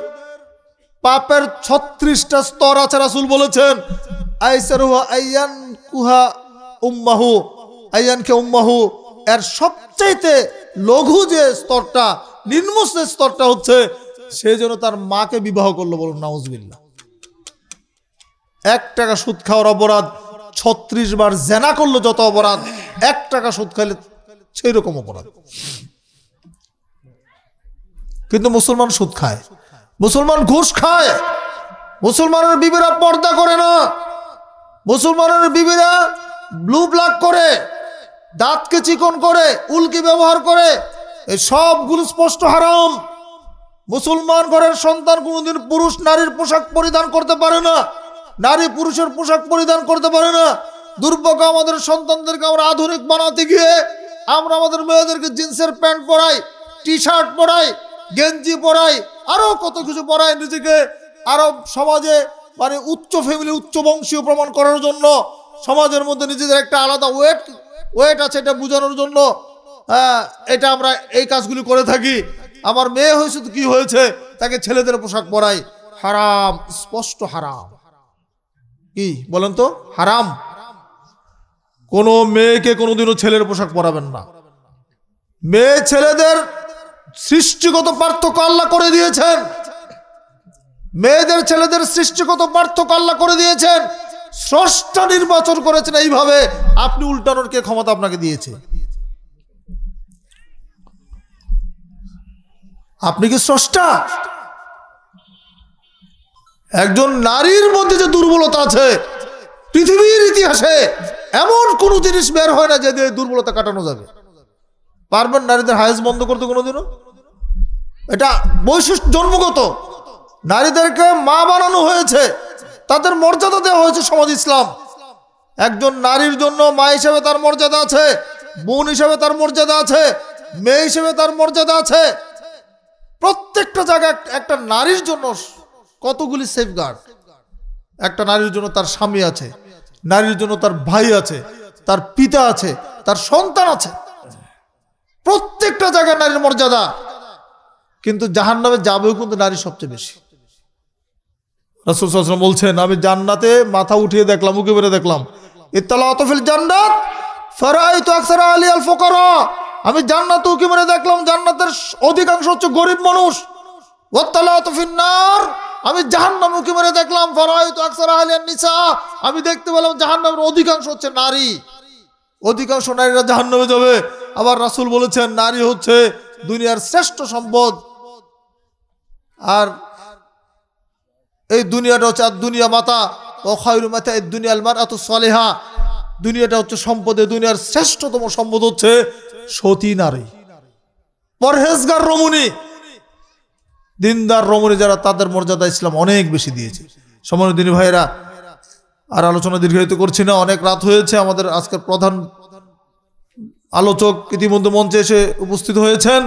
পাপের 36টা স্তর আছে, রাসূল বলেছেন আইসারুহা আইয়ান কুহা উম্মাহু, আইয়ানকে উম্মাহু, এর সবচাইতে লঘু যে স্তরটা, নিম্ন স্তরটা হচ্ছে সে যেন তার মাকে বিবাহ করলো। বলুন নাউজুবিল্লাহ। 1 টাকা সুদ খাওয়ার অপরাধ 36 বার জেনা করলো যত অপরাধ, 1 টাকা সুদ খাইলে সেই রকম অপরাধ। কিন্তু মুসলমান সুদ খায়, মুসলমান ঘুষ খায়, মুসলমানের বিবিরা পর্দা করে না, মুসলমানের বিবিরা ব্লু ব্ল্যাক করে, দাঁতকে চিকন করে, উল্কি ব্যবহার করে, এই সবগুলো স্পষ্ট হারাম। মুসলমান ঘরের সন্তান কোনোদিন পুরুষ নারীর পোশাক পরিধান করতে পারে না, নারী পুরুষের পোশাক পরিধান করতে পারে না। দুর্ভাগ্য, আমাদের সন্তানদেরকে আমরা আধুনিক বানাতে গিয়ে আমরা আমাদের মেয়েদেরকে জিন্সের প্যান্ট পরাই, টি শার্ট পরাই, গেঞ্জি পরাই, আরো কত কিছু পরাই, নিজেকে আরো সমাজে মানে উচ্চ ফ্যামিলি, উচ্চ বংশীয় প্রমাণ করার জন্য, সমাজের মধ্যে নিজেদের একটা আলাদা ওয়েট আছে এটা বোঝানোর জন্য। এটা আমরা এই কাজগুলি করে থাকি। আমার মেয়ে হয়েছে তো কি হয়েছে, তাকে ছেলেদের পোশাক পরাই, হারাম, স্পষ্ট হারাম। কি বলেন তো? হারাম। কোনো মেয়েকে কোনোদিনও ছেলের পোশাক পরাবেন না। মেয়ে ছেলেদের সৃষ্টিগত পার্থক্য আল্লাহ করে দিয়েছেন, মেয়েদের ছেলেদের সৃষ্টিগত পার্থক্য আল্লাহ করে দিয়েছেন। স্রষ্টা নির্বাচন করেছেন এইভাবে, আপনি উল্টানোর কে ক্ষমতা আপনাকে দিয়েছে? আপনি কি স্রষ্টা? একজন নারীর মধ্যে যে দুর্বলতা আছে, পৃথিবীর ইতিহাসে এমন কোন জিনিস বের হয় না যে দিয়ে দুর্বলতা কাটানো যাবে। পারবেন নারীদের হায়েজ বন্ধ করতে কোনোদিনও? এটা বৈশিষ্ট্য জন্মগত। নারীদেরকে মা বানানো হয়েছে, তাদের মর্যাদা দেওয়া হয়েছে সমাজ ইসলাম। একজন নারীর জন্য মা হিসেবে তার মর্যাদা আছে, বোন হিসেবে তার মর্যাদা আছে, মেয়ে হিসেবে তার মর্যাদা আছে। প্রত্যেকটা জায়গায় একটা নারীর জন্য কতগুলি সেফগার্ড। একটা নারীর জন্য তার স্বামী আছে, নারীর জন্য তার ভাই আছে, তার পিতা আছে, তার সন্তান আছে, প্রত্যেকটা জায়গায় নারীর মর্যাদা, কিন্তু জাহান্নামে যাবেও কিন্তু নারী সবচেয়ে বেশি। রাসূল সাল্লাল্লাহু আলাইহি ওয়াসাল্লাম বলছেন, আমি জান্নাতে মাথা উঠিয়ে দেখলাম, উঁকি মেরে দেখলাম, ইত্তালাতু ফিল জান্নাত ফারাআইতু আকসারা আলিয়াল ফুকারা, আমি জান্নাতে উঁকি মেরে দেখলাম জান্নাতের অধিকাংশ হচ্ছে গরিব মানুষ। ওয়াত্তালাতু ফিন নার, আমি জাহান্নামে উঁকি মেরে দেখলাম ফারাআইতু আকসারা আলিয়ান নিসা, আমি দেখতে পেলাম জাহান্নামের অধিকাংশ হচ্ছে নারী, অধিকাংশ নারীরা জাহান্নামে যাবে। আবার রাসূল বলেছেন, নারী হচ্ছে দুনিয়ার শ্রেষ্ঠ সম্পদ, আর এই দুনিয়াটা হচ্ছে আর দুনিয়া মাতা ও খায়রু মাতা এই দুনিয়াল মারআতু সালিহা, দুনিয়াটা হচ্ছে সম্পদে দুনিয়ার শ্রেষ্ঠতম সম্পদ হচ্ছে সতী নারী, পরহেজগার রমণী, দিনদার রমণী যারা, তাদের মর্যাদা ইসলাম অনেক বেশি দিয়েছে। সম্মানিত দিনী ভাইরা, আর আলোচনা দীর্ঘায়িত করছি না, অনেক রাত হয়েছে। আমাদের আজকের প্রধান আলোচক ইতিমধ্যে মঞ্চে এসে উপস্থিত হয়েছেন।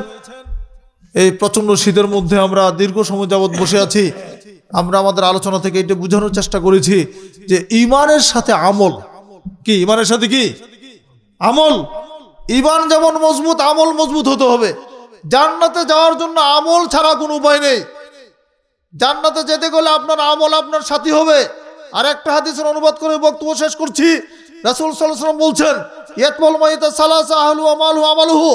এই প্রচন্ড শীতের মধ্যে আমরা দীর্ঘ সময় যাবৎ বসে আছি। আমরা আমাদের আলোচনা থেকে এটা বোঝানোর চেষ্টা করেছি যে ঈমানের সাথে আমল কি, ঈমানের সাথে কি আমল। ঈমান যেমন মজবুত, আমল মজবুত হতে হবে। জান্নাতে যাওয়ার জন্য আমল ছাড়া কোনো উপায় নেই। জান্নাতে যেতে গেলে আপনার আমল আপনার সাথী হবে। আর একটা হাদিসের অনুবাদ করে বক্তব্য শেষ করছি। রাসূল সাল্লাল্লাহু আলাইহি ওয়াসাল্লাম বলছেন, ইয়াতমুল মাইতা সালাসা আহলুহু ওয়া মালুহু আমালুহু,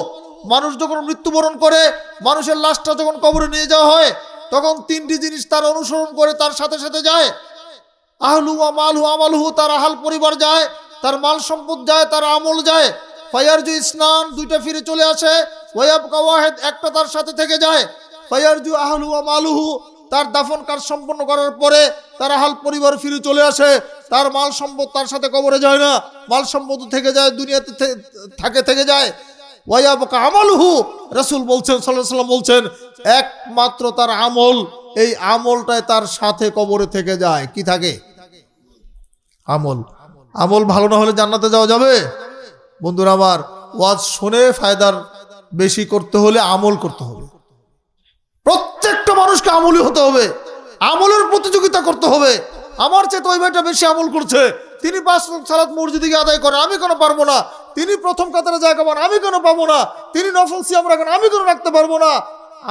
মানুষ যখন মৃত্যুবরণ করে, মানুষের লাশটা যখন কবরে নিয়ে যাওয়া হয়, তখন তিনটি জিনিস তার অনুসরণ করে তার সাথে সাথে যায়। আহলু ওয়া মালুহু আমালুহু, তার আহাল পরিবার যায়, তার মাল সম্পদ যায়, তার আমল যায়। ফায়ারজু ইসনান, দুইটা ফিরে চলে আসে। ওয়ায়াবকা ওয়াহিদ, একটা তার সাথে থেকে যায়। ফায়ারজু আহলু ওয়া মালুহু, তার দাফন কাজ সম্পন্ন করার পরে তার আহাল পরিবার ফিরে চলে আসে, তার মাল সম্পদ তার সাথে কবরে যায় না, মাল সম্পদ থেকে যায়, দুনিয়াতে থেকে যায়। ওয়ায়াবকা আমালুহু, রাসূল বলছেন সাল্লাল্লাহু আলাইহি ওয়াসাল্লাম বলছেন, একমাত্র তার আমল, এই আমলটাই তার সাথে কবরে থেকে যায়। কি থাকে? আমল। আমল ভালো না হলে জান্নাতে যাওয়া যাবে? বন্ধুরা আমার, ওয়াজ শুনে ফায়দার বেশি করতে হলে আমল করতে হবে। প্রত্যেকটা মানুষকে আমলি হতে হবে, আমলের প্রতিযোগিতা করতে হবে। আমার চেয়ে তো ওই ভাইটা বেশি আমল করছে, তিনি 5 ওয়াক্ত সালাত মসজিদে গিয়ে আদায় করেন, আমি কেন পারবো না? তিনি প্রথম কাতারে জায়গা পান, আমি কেন পাবো না? তিনি নফল সিয়াম রাখেন, আমি কেন রাখতে পারবো না?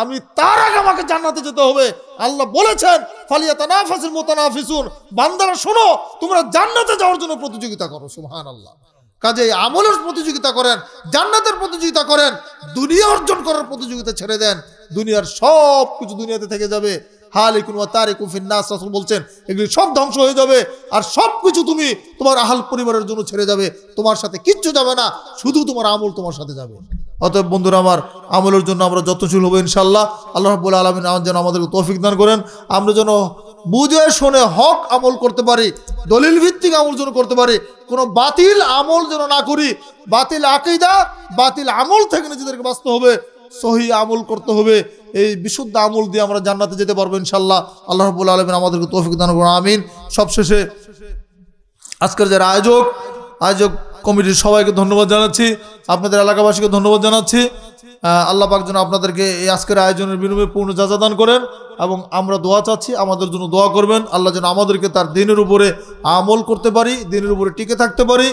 আমি তার আগে আমাকে জান্নাতে যেতে হবে। আল্লাহ বলেছেন, ফালিয়াতানাফাসিল মুতানাফিসুন, বান্দারা শোনো, তোমরা জান্নাতে যাওয়ার জন্য প্রতিযোগিতা করো। সুবহানাল্লাহ। কাজেই আমলের প্রতিযোগিতা করেন, জান্নাতের প্রতিযোগিতা করেন, দুনিয়া অর্জন করার প্রতিযোগিতা ছেড়ে দেন। দুনিয়ার সব কিছু দুনিয়াতে থেকে যাবে। হালিকুন ওয়া তারিকুন ফিন নাস, রাসূল বলছেন, এগুলি সব ধ্বংস হয়ে যাবে, আর সব কিছু তুমি তোমার আহাল পরিবারের জন্য ছেড়ে যাবে। তোমার সাথে কিচ্ছু যাবে না, শুধু তোমার আমল তোমার সাথে যাবে। অতএব বন্ধুরা আমার, আমলের জন্য আমরা যত্নশীল হবো ইনশাআল্লাহ। আল্লাহ রাব্বুল আলামিন যেন আমাদেরকে তৌফিক দান করেন, আমরা যেন বুঝে শুনে হক আমল করতে পারি, দলিল ভিত্তিক আমল যেন করতে পারি, কোনো বাতিল আমল যেন না করি। বাতিল আকীদা, বাতিল আমল থেকে নিজেদেরকে বাঁচতে হবে, সহি আমল করতে হবে। এই বিশুদ্ধ আমল দিয়ে আমরা জান্নাতে যেতে পারবো ইনশাআল্লাহ। আল্লাহ রাব্বুল আলামিন আমাদেরকে তৌফিক দান করুন, আমিন। সবশেষে আজকের যারা আয়োজক কমিটির সবাইকে ধন্যবাদ জানাচ্ছি, আপনাদের এলাকাবাসীকে ধন্যবাদ জানাচ্ছি। আল্লাহ পাক যেন আপনাদেরকে এই আজকের আয়োজনের বিনিময়ে পূর্ণ জাযা দান করেন, এবং আমরা দোয়া চাচ্ছি, আমাদের জন্য দোয়া করবেন। আল্লাহ যেন আমাদেরকে তার দ্বীনের উপরে আমল করতে পারি, দ্বীনের উপরে টিকে থাকতে পারি।